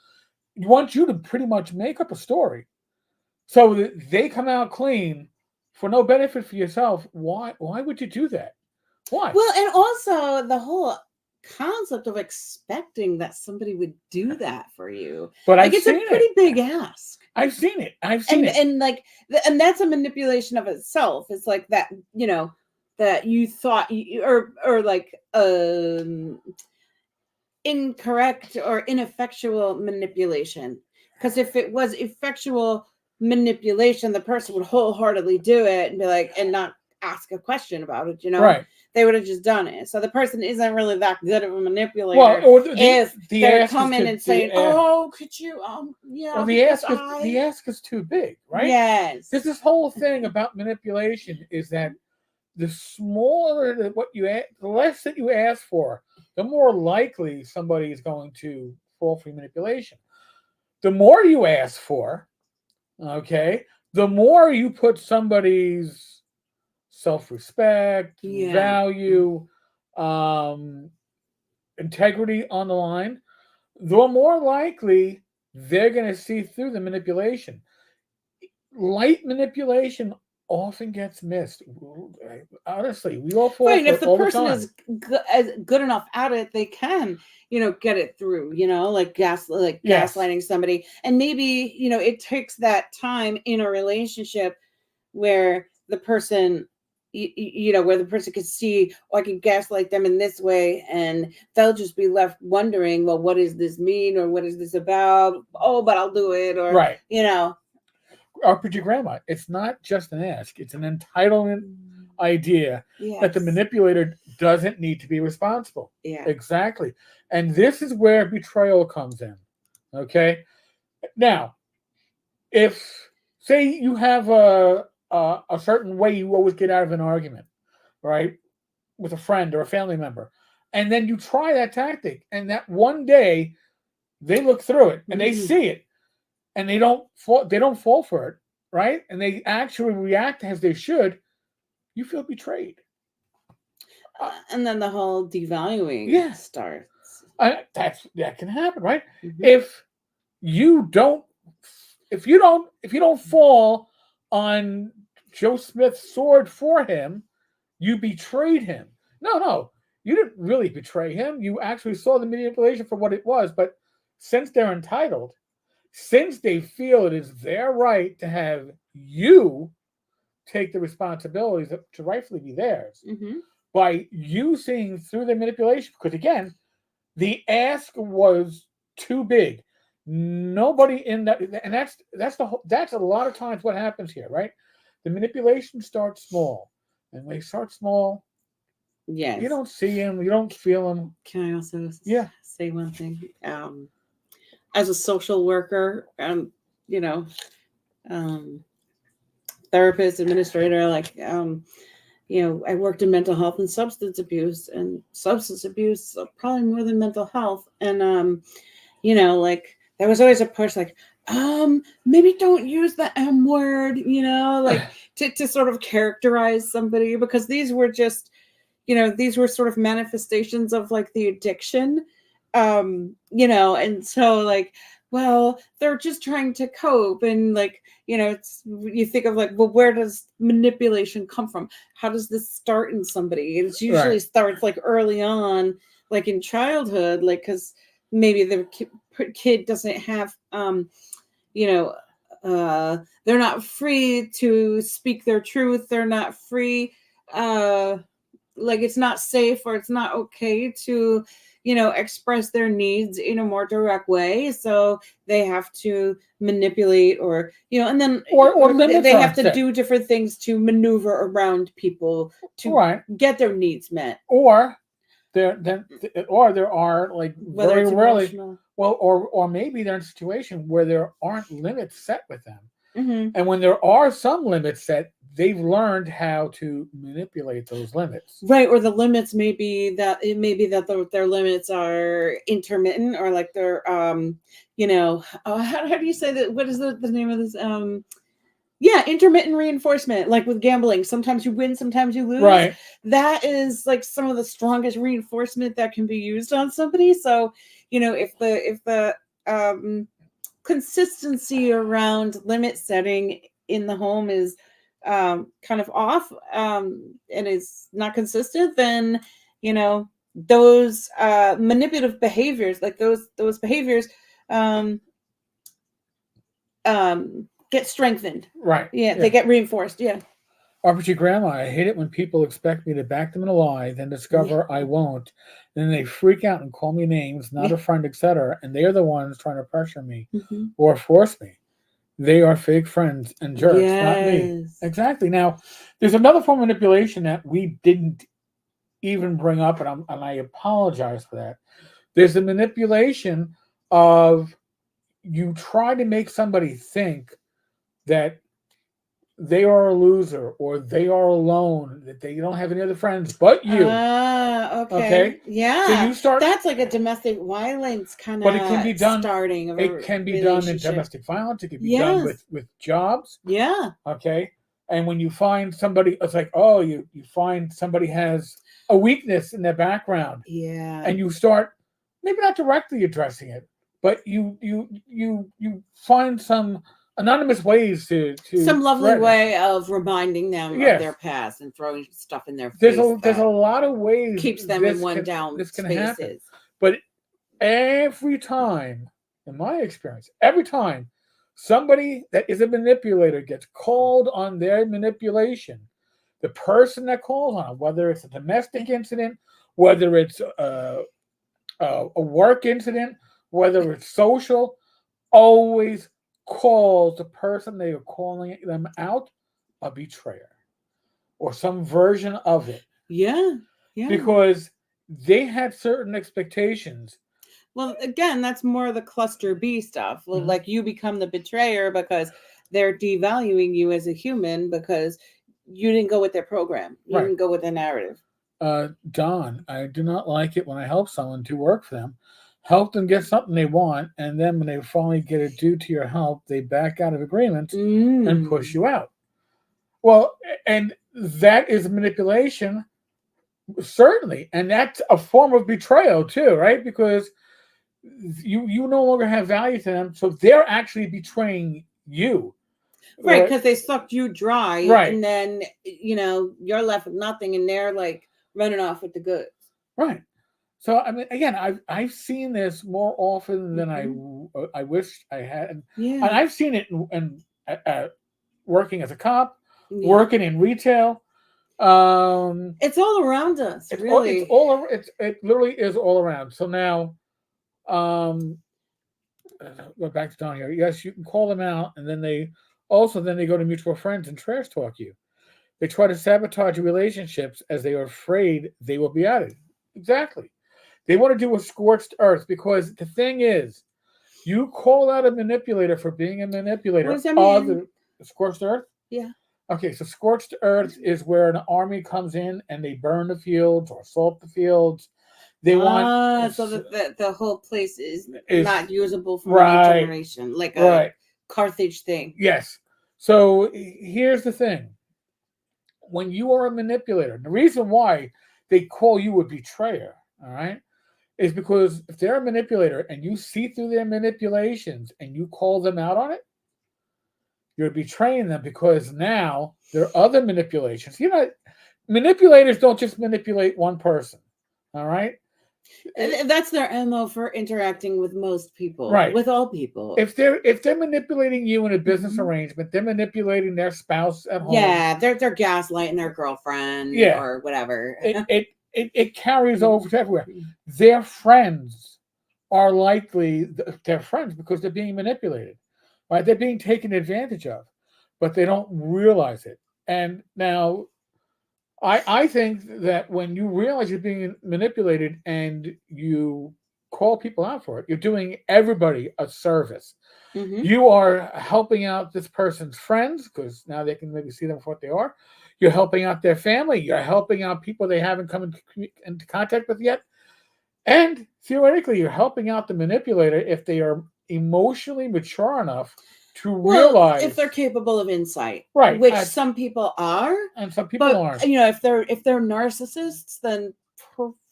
wants you to pretty much make up a story so that they come out clean for no benefit for yourself, why would you do that? Why? Well, and also the whole concept of expecting that somebody would do that for you, But like I've it's a seen pretty it. big ask. I've seen it. I've seen it. And like and that's a manipulation of itself. It's like that, you know, that you thought you, or like incorrect or ineffectual manipulation, because if it was effectual manipulation, the person would wholeheartedly do it and be like, and not ask a question about it, you know. Right. They would have just done it. So the person isn't really that good of a Well, manipulator or if the they're ask is coming to and saying, oh, could you or yeah, because I, the ask is too big, right? yes. This whole thing about manipulation is that the smaller what you the less that you ask for, the more likely somebody is going to fall for manipulation. The more you ask for, okay, the more you put somebody's self-respect, Yeah. value, um, integrity on the line, the more likely they're going to see through the manipulation. Light manipulation often gets missed. Honestly, we all fall Right. And for if it the all the person time. is good enough at it, they can, get it through, like Yes, gaslighting somebody. And maybe, it takes that time in a relationship where the person, where the person can see, oh, I can gaslight them in this way, and they'll just be left wondering, well, what does this mean, or what is this about? Oh, but I'll do it, or right. Or your grandma. It's not just an ask, it's an entitlement idea that the yes, manipulator doesn't need to be responsible. yeah, Exactly. And this is where betrayal comes in. Okay. Now, if, say, you have a certain way you always get out of an argument, right, with a friend or a family member, and then you try that tactic, and that one day they look through it and they Mhm. see it, and they don't fall for it, right? And they actually react as they should. You feel betrayed. Uh, And then the whole devaluing yeah, starts. that can happen, right? Mhm. If you don't, if you don't fall on Joe Smith's sword for him, you betrayed him. No, no, you didn't really betray him. You actually saw the manipulation for what it was. But since they're entitled, since they feel it is their right to have you take the responsibilities to rightfully be theirs, Mhm. by you seeing through their manipulation, because again, the ask was too big. Nobody in that, and that's a lot of times what happens here, right? The manipulation starts small, and when they start small, you Yes. don't see them, you don't feel them. Can I also Yeah, say one thing? As a social worker, you know, um, therapist, administrator, I worked in mental health and substance abuse, probably more than mental health. And, there was always a push, maybe don't use the M word, to sort of characterize somebody, because these were sort of manifestations of like the addiction. And so, well, they're just trying to cope, and you think of, like, well, where does manipulation come from? How does this start in somebody? It usually right, starts like early on, like in childhood, like, because maybe the kid doesn't have you know they're not free to speak their truth, they're not free, uh like, it's not safe, or it's not okay to express their needs in a more direct way, so they have to manipulate, or and then or limits they have aren't to set, do different things to maneuver around people to right? get their needs met, Or there are, like, whether very it's rarely, emotional. well, or maybe they're in a situation where there aren't limits set with them. Hmm. And when there are some limits set, they've learned how to manipulate those limits. Right, or the limits may be that it may be that their limits are intermittent, or like they're how do you say that? What is the name of this? Yeah, intermittent reinforcement, like with gambling. Sometimes you win, sometimes you lose. Right. That is like some of the strongest reinforcement that can be used on somebody. So, if the um consistency around limit setting in the home is kind of off, and is not consistent, then those manipulative behaviors, like those behaviors, um, get strengthened. Right. Yeah, they Yeah. get reinforced. Yeah. RPG grandma, I hate it when people expect me to back them in a lie, then Yeah. discover I won't. Then they freak out and call me names, not Yeah. a friend, etc. And they are the ones trying to pressure me Hmm. or force me. They are fake friends and jerks, not me. Yes. Exactly. Now, there's another form of manipulation that we didn't even bring up, and I apologize for that. There's the manipulation of, you try to make somebody think that they are a loser or they are alone, that they don't have any other friends but you. Ah, okay. Okay, so Yeah. you start, That's like a domestic violence kind but it can of be done. starting of It a can be done in relationship. domestic violence. It can be done Yes. with jobs. Yeah. Okay, and when you find somebody, it's like, oh, you find somebody has a weakness in their background, Yeah. and you start maybe not directly addressing it, but you find some anonymous ways to Some lovely threaten it. way of reminding them of their Yes, past and throwing stuff in their face there's a that lot of ways keeps them in one down this can happen, spaces. but every time, in my experience, every time somebody that is a manipulator gets called on their manipulation, the person that calls on it, whether it's a domestic incident, whether it's a work incident, whether it's social, always calls the person they are calling them out a betrayer or some version of it, Yeah. Yeah. because they had certain expectations. Well, again, that's more the cluster B stuff. Well, Mhm. like you become the betrayer because they're devaluing you as a human because you didn't go with their program. You Right. didn't go with the narrative. Don, I do not like it when I help someone to work for them, help them get something they want, and then when they finally get it due to your help, they back out of agreements and push Mm. you out. Well, and that is manipulation, certainly, and that's a form of betrayal too, right? Because you no longer have value to them, so they're actually betraying you, Right, right? because they sucked you dry, Right, and then you're left with nothing, and they're like running off with the goods. right. So I mean, again, I've seen this more often than Hmm. I wish I had, and Yeah, I've seen it working as a cop, yeah. working in retail. Um, It's all around us, it's really. all it literally is all around. So now, um, go back to Don here. Yes, you can call them out, and then they go to mutual friends and trash talk you. They try to sabotage your relationships as they are afraid they will be outed. Exactly. They want to do a scorched earth because the thing is, you call out a manipulator for being a What manipulator does that of mean? the scorched earth. Yeah. Okay, so scorched earth is where an army comes in and they burn the fields or salt the fields. They want Ah, so that the whole place is is not usable for right, regeneration, like a right. Carthage thing. Yes. So here's the thing: when you are a manipulator, the reason why they call you a betrayer, all right, is because if they're a manipulator and you see through their manipulations and you call them out on it, you're betraying them because now there are other manipulations. Manipulators don't just manipulate one person. All right. And that's their MO for interacting with most people, Right. with all people. If they're manipulating you in a business Mhm. arrangement, they're manipulating their spouse at home. Yeah, they're gaslighting their girlfriend Yeah. or whatever. It carries over to everywhere. Mhm. Their friends are likely their friends because they're being manipulated, right? They're being taken advantage of, but they don't realize it. And now, I think that when you realize you're being manipulated and you call people out for it, you're doing everybody a service. Mhm. You are helping out this person's friends because now they can maybe see them for what they are. You're helping out their family. You're helping out people they haven't come into contact with yet. And theoretically, you're helping out the manipulator if they are emotionally mature enough to Well, if they're realize, capable of insight, right, which some people are, and some people but aren't. if they're narcissists, then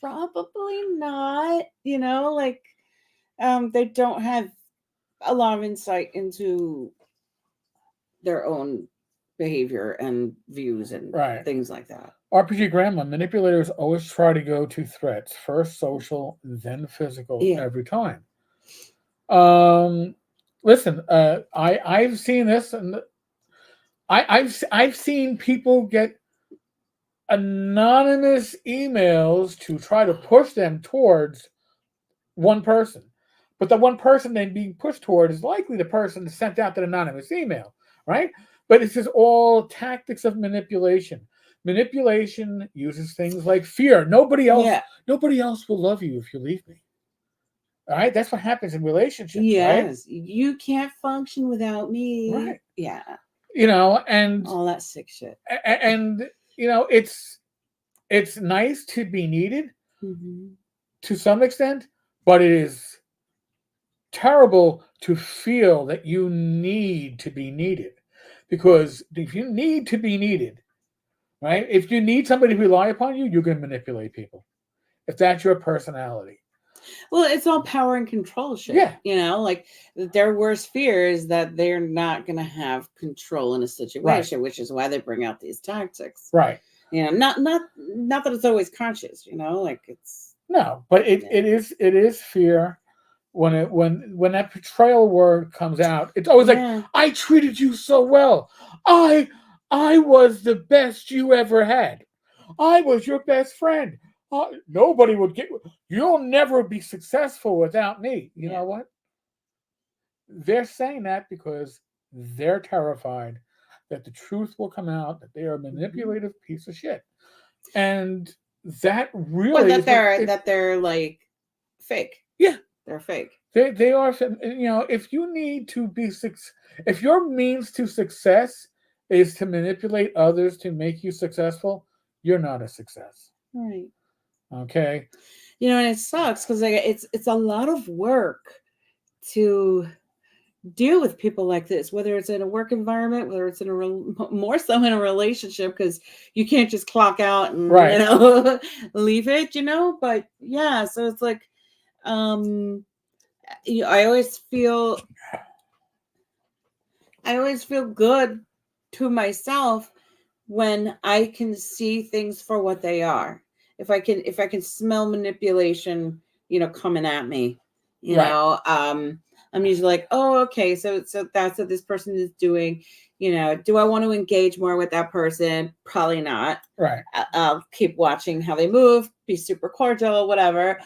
probably not. Like they don't have a lot of insight into their own behavior and views and Right. things like that. RPG Grandma, manipulators always try to go to threats, first social, then physical, Yeah. every time. Um, Listen, I've seen this, and I've seen people get anonymous emails to try to push them towards one person, but the one person then being pushed toward is likely the person that sent out that anonymous email, right? But this is all tactics of manipulation. Manipulation uses things like fear. Yeah. Nobody else will love you if you leave me. All right, that's what happens in relationships, right? Yes. You can't function without me. Right. Yeah. and All that sick shit. and it's nice to be needed Hmm. to some extent, but it is terrible to feel that you need to be needed. Because if you need to be needed, right? If you need somebody to rely upon you, you're going to manipulate people. If that's your personality. Well, it's all power and control shit. Yeah, Like their worst fear is that they're not going to have control in a right, situation, which is why they bring out these tactics. right. Not that it's always conscious. Like it's No, but it, yeah, it is fear when when that betrayal word comes out. It's always like, yeah, I treated you so well. I I was the best you ever had. I was your best friend. Nobody would get. You'll never be successful without me. You yeah. know what? They're saying that because they're terrified that the truth will come out, that they are a Hmm. manipulative piece of shit, and that Or really is what it. that they're like fake. Yeah, They're fake. they are. If you need to be if your means to success is to manipulate others to make you successful, you're not a success. Right. Okay. And it sucks because like it's a lot of work to deal with people like this, whether it's in a work environment, whether it's in more so in a relationship, because you can't just clock out and Right. leave it. But yeah, so it's like um I always feel good to myself when I can see things for what they are. If I can smell manipulation, coming at me, Right. I'm usually like, oh, okay, so that's what this person is doing. Do I want to engage more with that person? Probably not. Right. I'll keep watching how they move, be super cordial, whatever.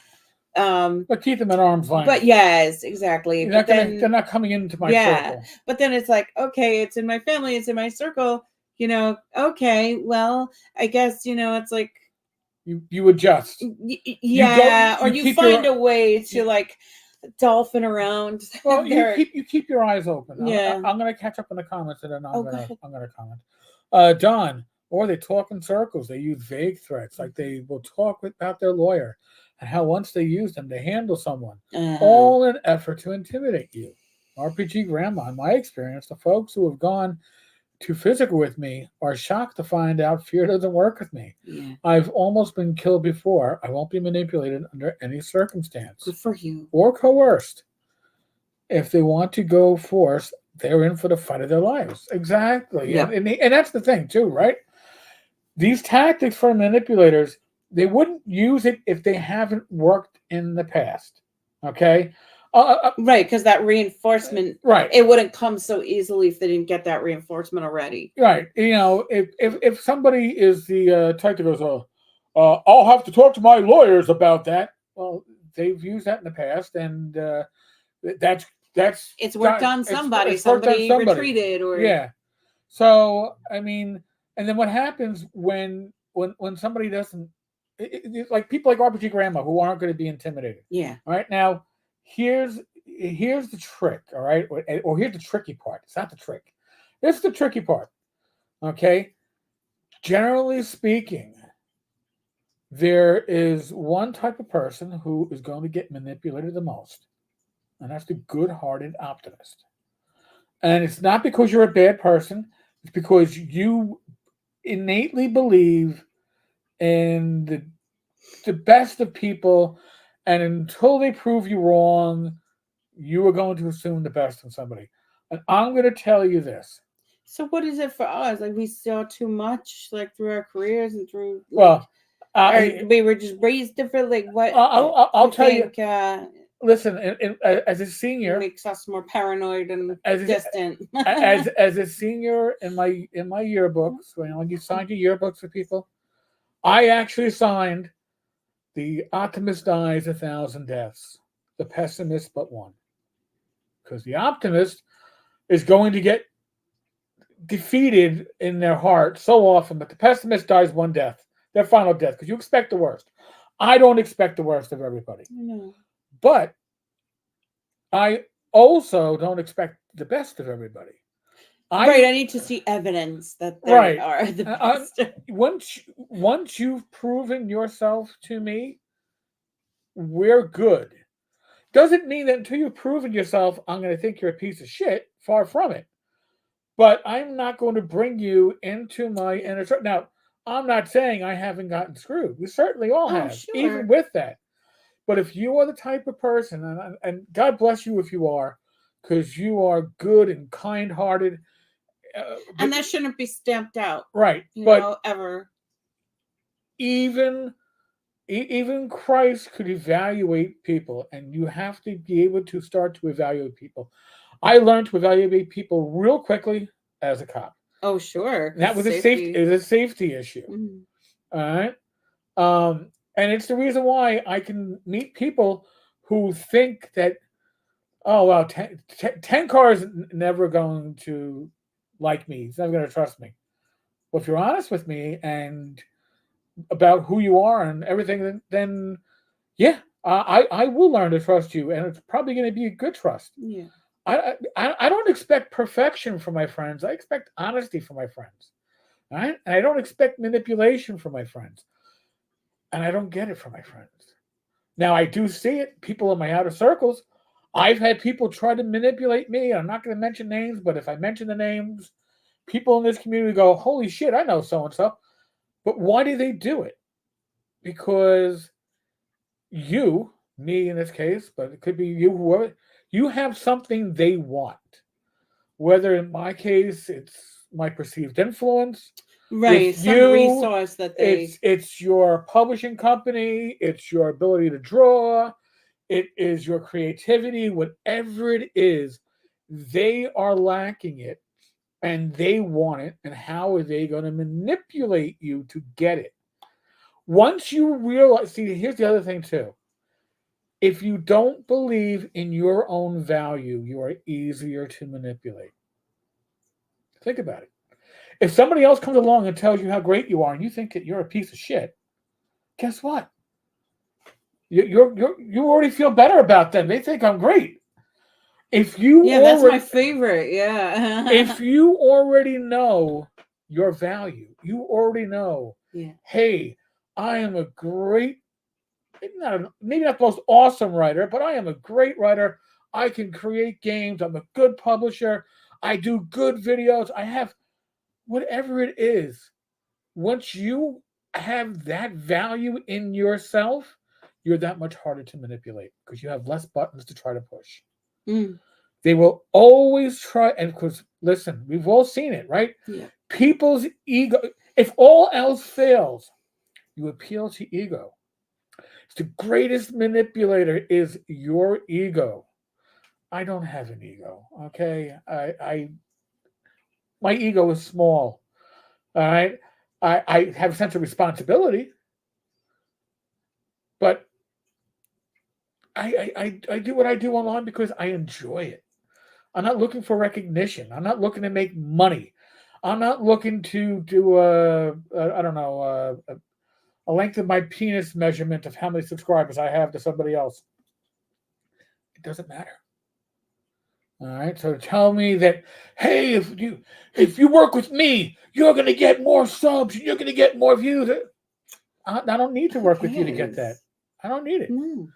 But keep them at arm's But length. yes, exactly. You're But not gonna. They're then not coming into my yeah, circle. but then it's like, okay, it's in my family, it's in my circle. Okay, well, I guess it's like, You adjust. You don't. yeah, or You you keep find your. a way to You, like dolphin around well, you their keep your eyes open. yeah. I'm gonna catch up in the comments, and then Oh, go ahead. I'm gonna comment. Don, or they talk in circles. They use vague threats, like they will talk about their lawyer and how once they used them to handle someone, Uh-huh. all in effort to intimidate you. RPG Grandma, in my experience, the folks who have gone too physical with me are shocked to find out fear doesn't work with me. Yeah, I've almost been killed before. I won't be manipulated under any circumstance good for you. or coerced. If they want to go force, they're in for the fight of their lives. Exactly. And, Yep. and that's the thing, too, right? These tactics for manipulators, they wouldn't use it if they haven't worked in the past. Okay? Right, because that reinforcement, Right. it wouldn't come so easily if they didn't get that reinforcement already. Right. If somebody is the type that goes, I'll have to talk to my lawyers about that. Well, they've used that in the past, and that's It's worked on somebody. it's worked on Somebody somebody. retreated or Yeah. So I mean, and then what happens when somebody doesn't like people like RPG Grandma who aren't going to be intimidated. yeah. All right. Now, here's the trick. All right, or here's the tricky part. It's not the trick. This is the tricky part. Okay. Generally speaking, there is one type of person who is going to get manipulated the most, and that's the good hearted optimist. And it's not because you're a bad person, it's because you innately believe in the best of people, and until they prove you wrong, you are going to assume the best in somebody. And I'm going to tell you this. So what is it for us? Like we saw too much, like through our careers and through like, Well, or I, we were just raised different. Like what I'll you tell you. think Listen, as a senior, makes us more paranoid and as distant? as a senior in my yearbooks, when you signed your yearbooks for people, I actually signed the optimist dies 1,000 deaths, the pessimist but one, because the optimist is going to get defeated in their heart so often, but the pessimist dies one death, their final death, because you expect the worst. I don't expect the worst of everybody, No. but I also don't expect the best of everybody. Right, I I need to see evidence that they right. are the I, best. once you've proven yourself to me, we're good. Doesn't mean that until you've proven yourself, I'm going to think you're a piece of shit. Far from it. But I'm not going to bring you into my Yeah. inner circle. Now, I'm not saying I haven't gotten screwed. We certainly all Oh, have, even sure. with that. But if you are the type of person, and God bless you if you are, because you are good and kind hearted, And but that shouldn't be stamped out, right, but ever. even even Christ could evaluate people, and you have to be able to start to evaluate people. I learned to evaluate people real quickly as a cop. Oh, sure, And that because was a safety safety. is a safety issue. Mhm. All right. And it's the reason why I can meet people who think that, oh, well, 10 cars never going to like me. He's never going to trust me. Well, if you're honest with me and about who you are and everything, then yeah, I will learn to trust you, and it's probably going to be a good trust. Yeah. I don't expect perfection from my friends. I expect honesty from my friends. All right, and I don't expect manipulation from my friends, and I don't get it from my friends. Now I do see it. People in my outer circles. I've had people try to manipulate me. I'm not going to mention names, but if I mention the names, people in this community go, "Holy shit, I know so and so." But why do they do it? Because you, me in this case, but it could be you, whoever, you have something they want. Whether in my case, it's my perceived influence. Right, With some you, resource that they. it's your publishing company, it's your ability to draw, it is your creativity, whatever it is, they are lacking it and they want it. And how are they going to manipulate you to get it? Once you realize, see, here's the other thing too. If you don't believe in your own value, you are easier to manipulate. Think about it. If somebody else comes along and tells you how great you are and you think that you're a piece of shit, guess what? You already feel better about them. They think I'm great. If you Yeah, that's my already favorite. Yeah. if you already know your value, you already know, Yeah. hey, I am a great, maybe not the most awesome writer, but I am a great writer. I can create games. I'm a good publisher. I do good videos. I have whatever it is. Once you have that value in yourself, you're that much harder to manipulate because you have less buttons to try to push. Mm, They will always try, and because listen, we've all seen it, right? yeah. People's ego, if all else fails, you appeal to ego. The greatest manipulator is your ego. I don't have an ego, okay? My ego is small. All right. I have a sense of responsibility, but I do what I do online because I enjoy it. I'm not looking for recognition. I'm not looking to make money. I'm not looking to do I don't know a length of my penis measurement of how many subscribers I have to somebody else. It doesn't matter. All right. So tell me that, hey, if you work with me, you're gonna get more subs. You're gonna get more views. I don't need to Who work with you to get that. cares? I don't need it. No.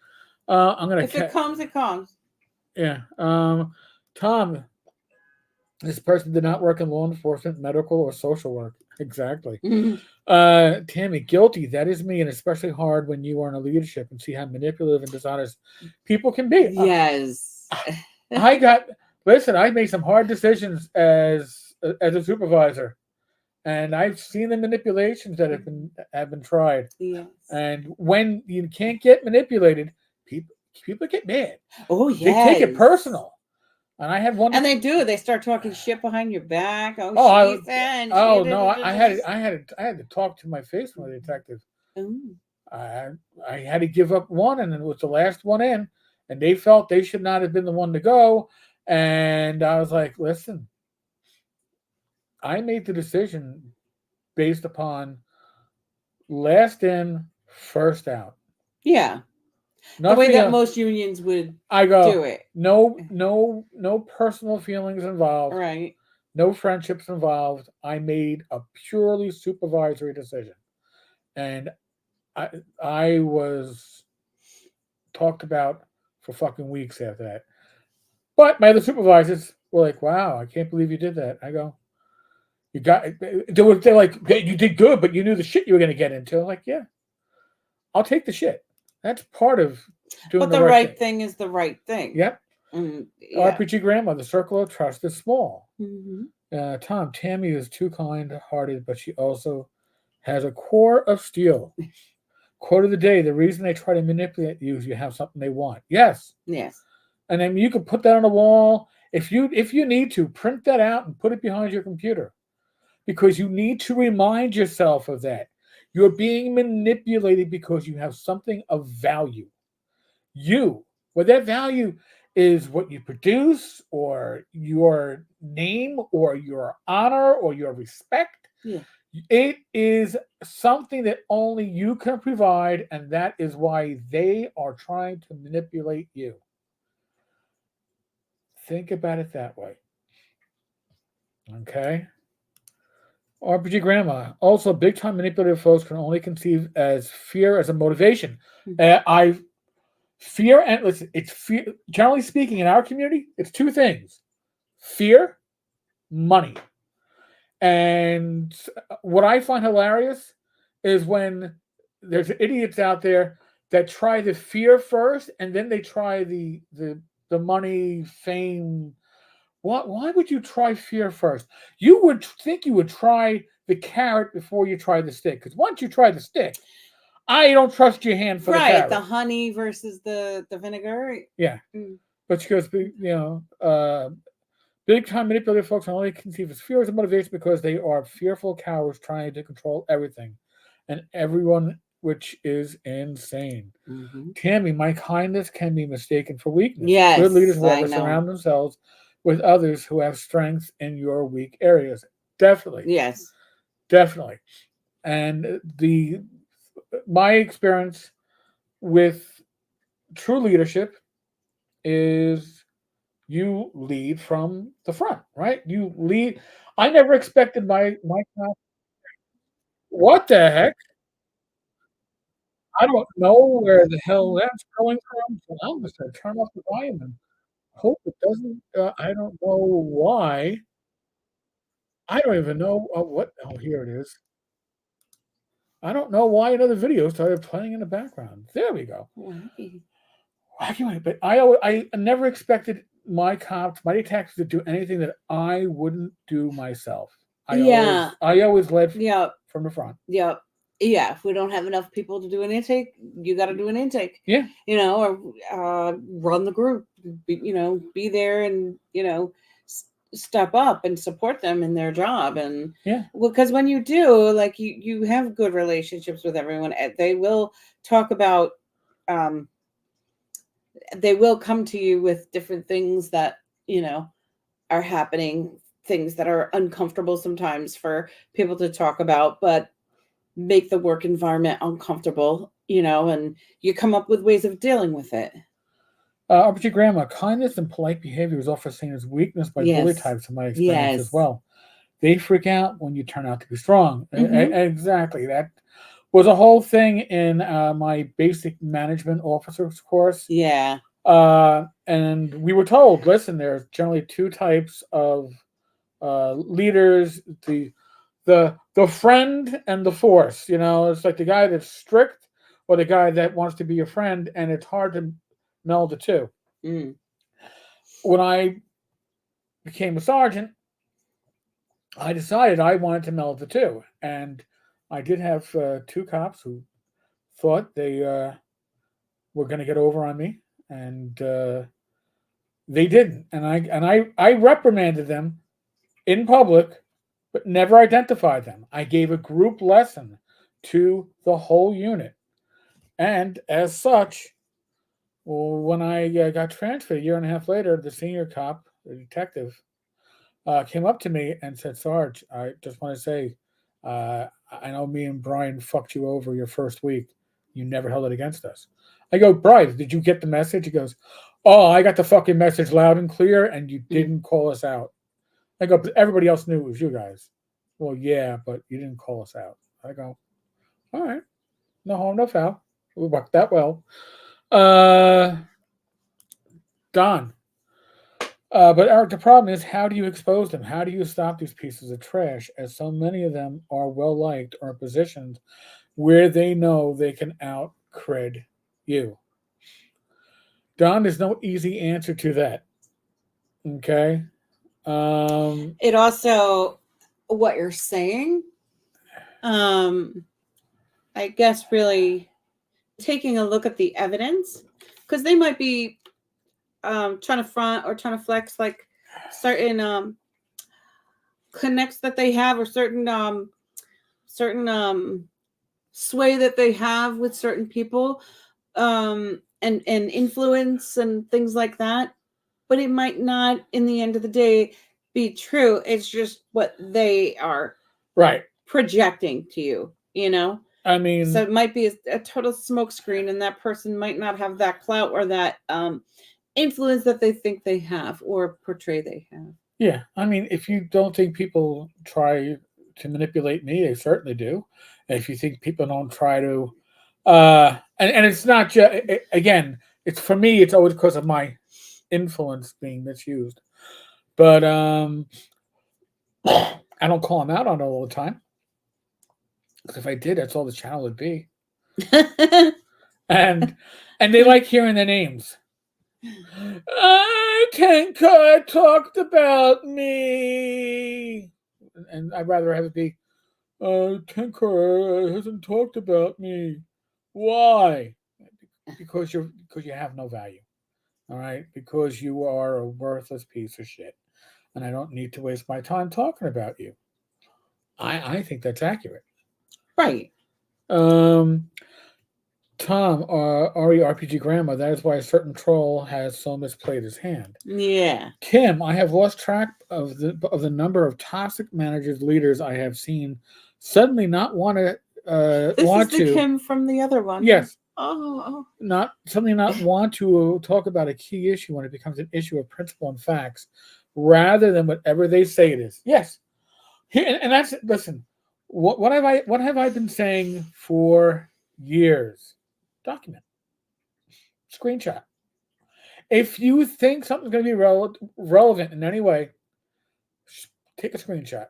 I'm gonna. If it comes, it comes. Yeah. Tom, this person did not work in law enforcement, medical, or social work. Exactly. Mhm. Tammy, guilty. That is me, and especially hard when you are in a leadership and see how manipulative and dishonest people can be. Yes. I got listen. I made some hard decisions as a supervisor, and I've seen the manipulations that have been tried. Yes. And when you can't get manipulated, people get mad. Oh, They take it yes. personal. And I had one. And they do. They start talking shit behind your back. Oh, Oh, she said. She oh did. no! I had to talk to my face with the detective. Ooh. I I had to give up one, and it was the last one in, and they felt they should not have been the one to go. And I was like, listen, I made the decision based upon last in, first out. Yeah. The way Nothing that else. most unions would I go, do it. no personal feelings involved. Right. no friendships involved. I made a purely supervisory decision, and I I was talked about for fucking weeks after that. But my other supervisors were like, "Wow, I can't believe you did that." I go, "You got." They're like, "Hey, you did good, but you knew the shit you were going to get into." I'm like, "Yeah, I'll take the shit. That's part of doing But the the right thing." right thing is the right thing. Yep. Yeah. RPG Grandma, the circle of trust is small. Hmm. Tammy is too kind-hearted, but she also has a core of steel. Quote of the day: the reason they try to manipulate you is you have something they want. Yes, Yes. and then you can put that on a wall if you need to print that out and put it behind your computer because you need to remind yourself of that. You're being manipulated because you have something of value. You, where that value is what you produce or your name or your honor or your respect. Yeah. It is something that only you can provide, and that is why they are trying to manipulate you. Think about it that way. Okay? RPG Grandma. Also, big time manipulative folks can only conceive as fear as a motivation. I fear and listen, it's fear. Generally speaking, in our community, it's two things: fear, money. And what I find hilarious is when there's idiots out there that try the fear first, and then they try the money, fame. What? Why would you try fear first? You would think you would try the carrot before you try the stick, because once you try the stick, I don't trust your hand for the Right. The carrot. honey versus the vinegar. Yeah, Mm. but she goes, big time manipulative folks only conceive as fear as a motivation because they are fearful cowards trying to control everything and everyone, which is insane. Hmm. Tammy, my kindness can be mistaken for weakness. Good leaders Yes, will I always know. surround themselves with others who have strengths in your weak areas. Definitely, Yes. definitely. And the my experience with true leadership is you lead from the front, right? You lead. I never expected my class. What the heck? I don't know where the hell that's coming from. So I'm just gonna turn off the volume and hope it doesn't. I don't know why. I don't even know what. Oh, here it is. I don't know why another video started playing in the background. There we go. Wacky. Anyway, but I never expected my detectives to do anything that I wouldn't do myself. Yeah. I always led Yep. from the front. Yep. Yeah. If we don't have enough people to do an intake, you got to do an intake. Yeah, Or run the group. Be there and step up and support them in their job. And yeah. because when you do, like you have good relationships with everyone, they will talk about. Um, they will come to you with different things that are happening, things that are uncomfortable sometimes for people to talk about, but make the work environment uncomfortable, and you come up with ways of dealing with it. RPG Grandma, kindness and polite behavior is often seen as weakness by bully Yes. types in my experience as Yes. well. They freak out when you turn out to be strong. Hmm. Exactly. That was a whole thing in my basic management officers course. Yeah. And we were told, listen, there's generally two types of leaders: the friend and the force. It's like the guy that's strict or the guy that wants to be your friend, and it's hard to meld the two. Mm. When I became a sergeant, I decided I wanted to meld the two, and I did have two cops who thought they were going to get over on me, and they didn't. And I reprimanded them in public, but never identified them. I gave a group lesson to the whole unit, and as such, when I got transferred a year and a half later, the senior cop, the detective, came up to me and said, "Sarge, I just want to say, I know me and Brian fucked you over your first week. You never held it against us." I go, "Brian, did you get the message?" He goes, "Oh, I got the fucking message loud and clear, and you Mm. didn't call us out." I go, but everybody else knew it was you guys. Well, yeah, but you didn't call us out. I go, all right, no harm, no foul. We worked that well. Uh, Don. But Eric, the problem is, how do you expose them? How do you stop these pieces of trash, as so many of them are well liked or in positions where they know they can out cred you? Don, there's no easy answer to that. Okay. Um, It also, what you're saying, um, I guess, really taking a look at the evidence, because they might be trying to front or trying to flex like certain connects that they have, or certain sway that they have with certain people, and influence and things like that. But it might not, in the end of the day, be true. It's just what they are right. projecting to you, you know? I So mean, it might be a total smokescreen, and that person might not have that clout or that influence that they think they have or portray they have. yeah. I mean, if you don't think people try to manipulate me, they certainly do. If you think people don't try to, and it's not just, again, it's for me, it's always because of my influence being misused. But I don't call them out on it all the time. Because if I did, that's all the channel would be. And they like hearing the names. Tenkai talked about me. And I'd rather have it be, Tenkai hasn't talked about me. Why? Because you have no value. All right? Because you are a worthless piece of shit. And I don't need to waste my time talking about you. I think that's accurate. Right. Um, Tom, RPG Grandma, that is why a certain troll has so misplayed his hand. Yeah. Kim, I have lost track of the number of toxic managers, leaders I have seen suddenly not This is want the to. Kim from the other one. Yes, Oh. not suddenly not want to talk about a key issue when it becomes an issue of principle and facts, rather than whatever they say it is. Yes, and that's, listen. What have I been saying for years? Document, screenshot. If you think something's going to be relevant in any way, take a screenshot.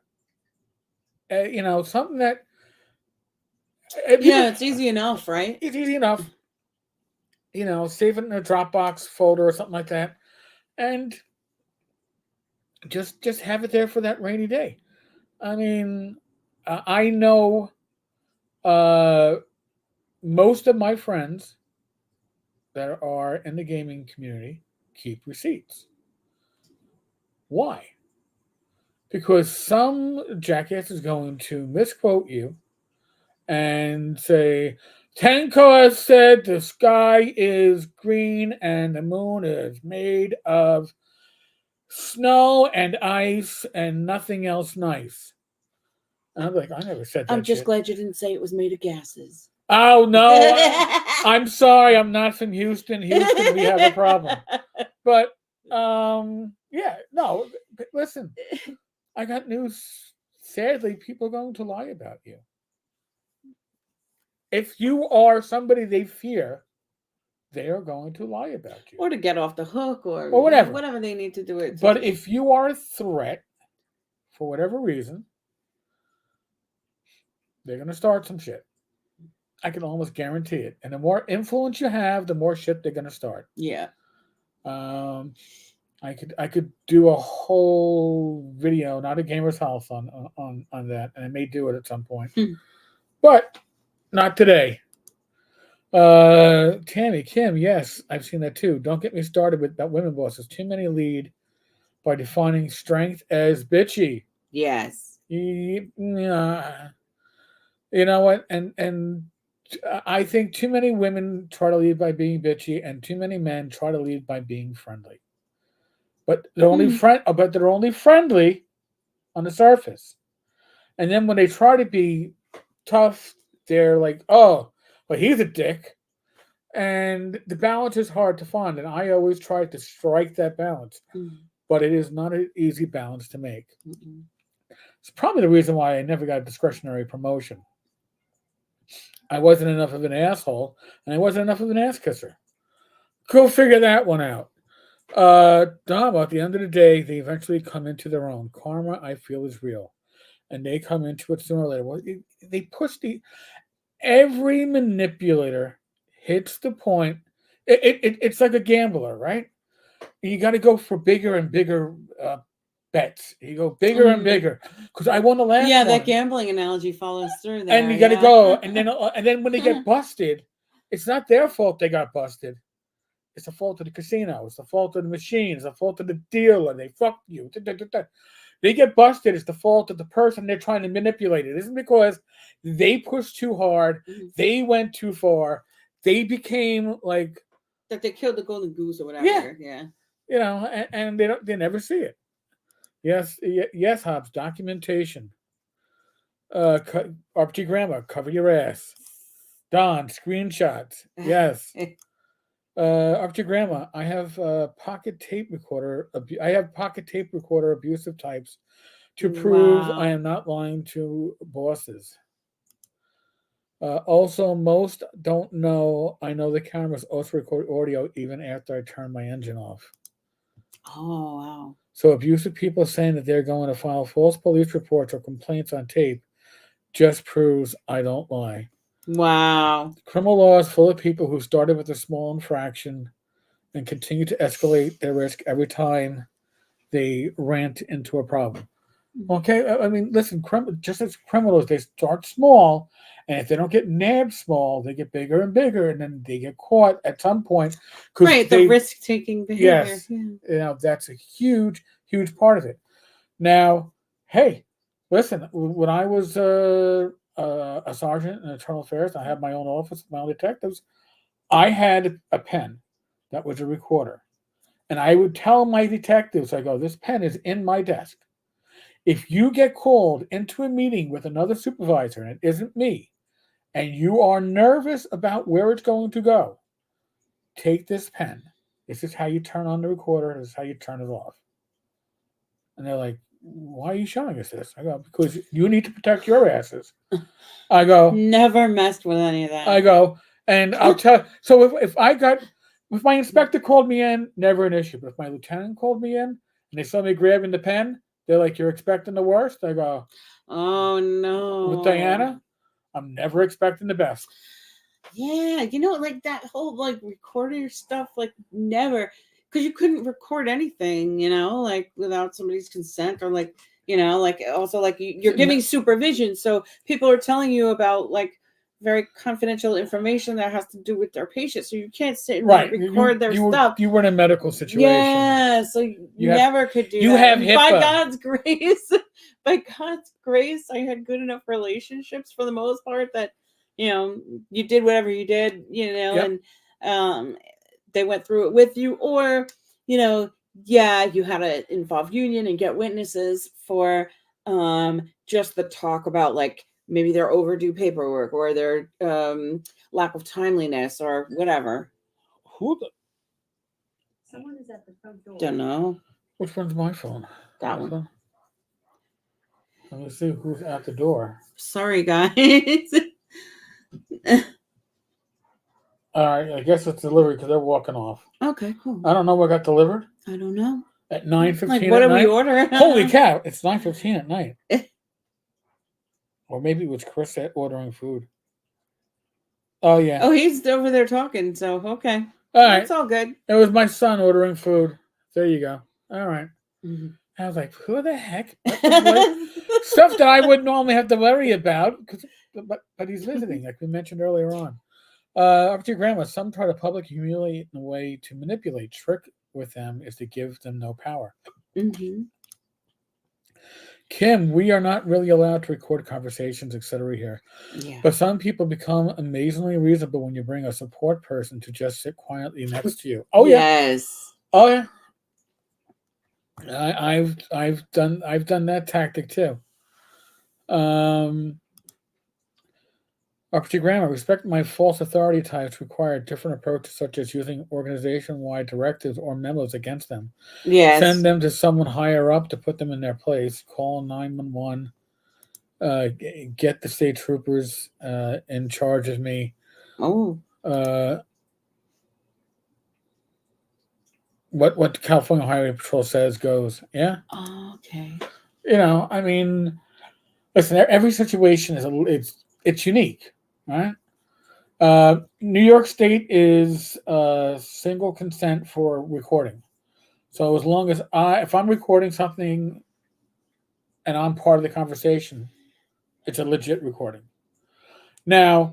Something that people, Yeah, it's easy enough, right? it's easy enough. Save it in a Dropbox folder or something like that, and just have it there for that rainy day. I mean, I know uh, most of my friends that are in the gaming community keep receipts. Why? Because some jackass is going to misquote you and say, Tenko has said the sky is green and the moon is made of snow and ice and nothing else nice. And I'm like, I never said I'm that just shit. glad you didn't say it was made of gases. Oh, no. I'm sorry. I'm not from Houston. Houston, we have a problem. But, yeah, no, listen, I got news. Sadly, people are going to lie about you. If you are somebody they fear, they are going to lie about you Or to get off the hook, or or whatever. whatever they need to do it. But if you are a threat for whatever reason, they're going to start some shit. I can almost guarantee it. And the more influence you have, the more shit they're going to start. Yeah. Um, I could do a whole video, not a gamer's house, on that, and I may do it at some point, but not today. Tammy, Kim, yes, I've seen that too. Don't get me started with that women bosses. Too many lead by defining strength as bitchy. Yes. Yeah. You know what? And I think too many women try to lead by being bitchy, and too many men try to lead by being friendly. But they're only friendly on the surface. And then when they try to be tough, they're like, "Oh, but he's a dick." And the balance is hard to find, and I always try to strike that balance. Mm. but it is not an easy balance to make. Mm-mm. It's probably the reason why I never got a discretionary promotion. I wasn't enough of an asshole, and I wasn't enough of an ass kisser. Go figure that one out. Dom, at the end of the day, they eventually come into their own. Karma, I feel, is real. And they come into it sooner or later. Well, they push every manipulator hits the point. It's like a gambler, right? You got to go for bigger and bigger bets. You go bigger and Mm. bigger because I won the last Yeah, that one, gambling analogy follows through and there. you got to Yeah. go, and then when they get busted, it's not their fault they got busted. It's the fault of the casino. It's the fault of the machine. It's the fault of the dealer. They fucked you. They get busted. It's the fault of the person they're trying to manipulate. It isn't because they pushed too hard. Mhm. They went too far. They became like, That they killed the golden goose or whatever. yeah, Yeah. and they never see it. Yes, yes, Hobbs. Documentation. RPG Grandma, cover your ass. Don, screenshots. Yes. Up to Grandma, I have pocket tape recorder. I have pocket tape recorder abusive types to prove I Wow. am not lying to bosses. Also, most don't know I know the cameras also record audio even after I turn my engine off. Oh, wow. So abusive people saying that they're going to file false police reports or complaints on tape just proves I don't lie. Wow. Criminal law is full of people who started with a small infraction and continue to escalate their risk every time they rant into a problem. Okay, I mean, listen, just as criminals, they start small, and if they don't get nabbed small, they get bigger and bigger, and then they get caught at some point because Right, the risk-taking behavior. yes, Yeah. that's a huge, huge part of it. Now, hey, listen, when I was a sergeant in internal affairs, I had my own office with my own detectives. I had a pen that was a recorder. And I would tell my detectives, I go, this pen is in my desk. If you get called into a meeting with another supervisor and it isn't me, and you are nervous about where it's going to go, take this pen. This is how you turn on the recorder. This is how you turn it off. And they're like, why are you showing us this? I go, because you need to protect your asses. I go, Never messed with any of that. I go, and I'll tell. So if my inspector called me in, never an issue. But if my lieutenant called me in and they saw me grabbing the pen, they're like, "You're expecting the worst." I go, Oh no. with Diana, I'm never expecting the best. Yeah, like that whole like recording stuff, like never, because you couldn't record anything, like without somebody's consent or like, like also like you're giving supervision, so people are telling you about like very confidential information that has to do with their patient, so you can't sit and Right, record their stuff. You were in a medical situation. Yeah, so you never could do you that. have And HIPAA. by God's grace, I had good enough relationships for the most part that you did whatever you did, Yep. and they went through it with you, or yeah, you had to involve union and get witnesses for just the talk about like maybe their overdue paperwork or their lack of timeliness or whatever. Who the? Someone is at the front door. Don't know. Which one's my phone? That This one. Let me see who's at the door. Sorry, guys. All right, I guess it's delivered because they're walking off. Okay, cool. I don't know what got delivered I don't know. at 9:15 Like, at what night. did we order? Holy cow! It's 9:15 at night. Or maybe it was Chris ordering food. Oh yeah. Oh, he's over there talking. So okay, All right. it's all good. It was my son ordering food. There you go. All right. Mm-hmm. I was like, who the heck? Stuff that I wouldn't normally have to worry about, but he's visiting, like we mentioned earlier on. Up to your grandma, some try to publicly humiliate in a way to manipulate. Trick with them is to give them no power. Mm-hmm. Kim, we are not really allowed to record conversations, etc. here. Yeah. But some people become amazingly reasonable when you bring a support person to just sit quietly next to you. Oh yeah. Yes. Oh yeah. I've done that tactic too. Archie Grammar, respect my false authority types require different approaches, such as using organization-wide directives or memos against them. Yes. Send them to someone higher up to put them in their place. Call 911. Get the state troopers in charge of me. Oh. What the California Highway Patrol says goes. Yeah. Okay. I mean, listen. Every situation it's unique, right? New York State is single consent for recording. So as long as if I'm recording something and I'm part of the conversation, it's a legit recording. Now,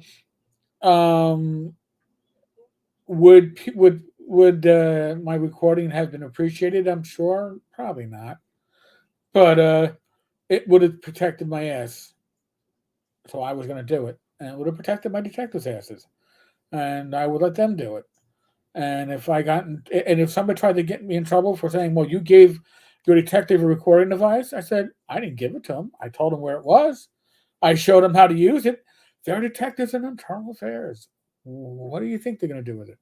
would my recording have been appreciated? I'm sure, probably not. But it would have protected my ass, so I was going to do it, and it would have protected my detectives' asses, and I would let them do it. And if somebody tried to get me in trouble for saying, "Well, you gave your detective a recording device," I said, "I didn't give it to him. I told him where it was. I showed him how to use it. They're detectives in internal affairs. What do you think they're going to do with it?"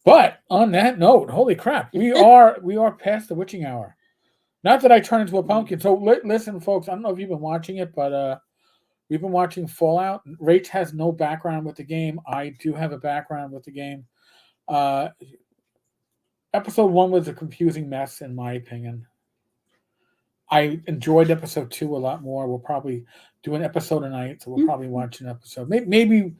But on that note, holy crap, we are past the witching hour. Not that I turn into a pumpkin. So listen, folks. I don't know if you've been watching it, but we've been watching Fallout. Rach has no background with the game. I do have a background with the game. Episode 1 was a confusing mess, in my opinion. I enjoyed episode 2 a lot more. We'll probably do an episode a night, so we'll probably watch an episode. Maybe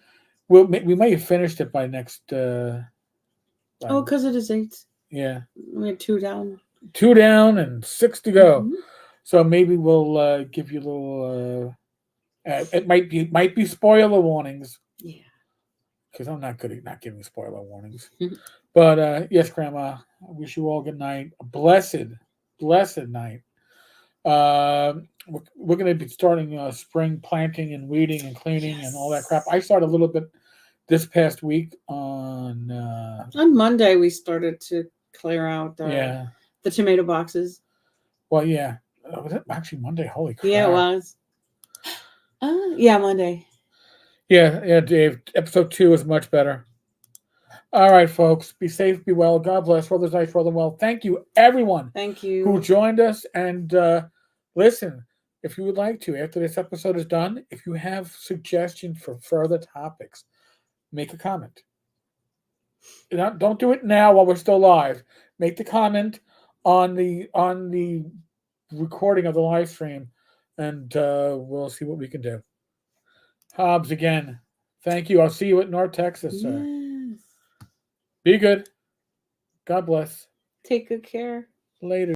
we may have finished it by next. Because it is 8. Yeah. We had 2 down. 2 down and 6 to go. Mhm. So maybe we'll give you a little. It might be spoiler warnings. Yeah. Because I'm not good at not giving spoiler warnings. Mhm. But yes, Grandma, I wish you all good night. A blessed night. We're going to be starting spring planting and weeding and cleaning and all that crap. I started a little bit this past week on Monday we started to clear out the tomato boxes. Well, yeah. Was it actually Monday? Holy crap. Yeah, it was. Yeah, Monday. Yeah, Dave. Episode 2 is much better. All right, folks. Be safe, be well. God bless. Roll the dice, roll them well. Thank you, everyone. Thank you. Who joined us. And listen, if you would like to, after this episode is done, if you have suggestions for further topics, make a comment. Don't do it now while we're still live. Make the comment on the recording of the live stream, and we'll see what we can do. Hobbs, again, thank you. I'll see you at North Texas, sir. Yes. Be good. God bless. Take good care. Later.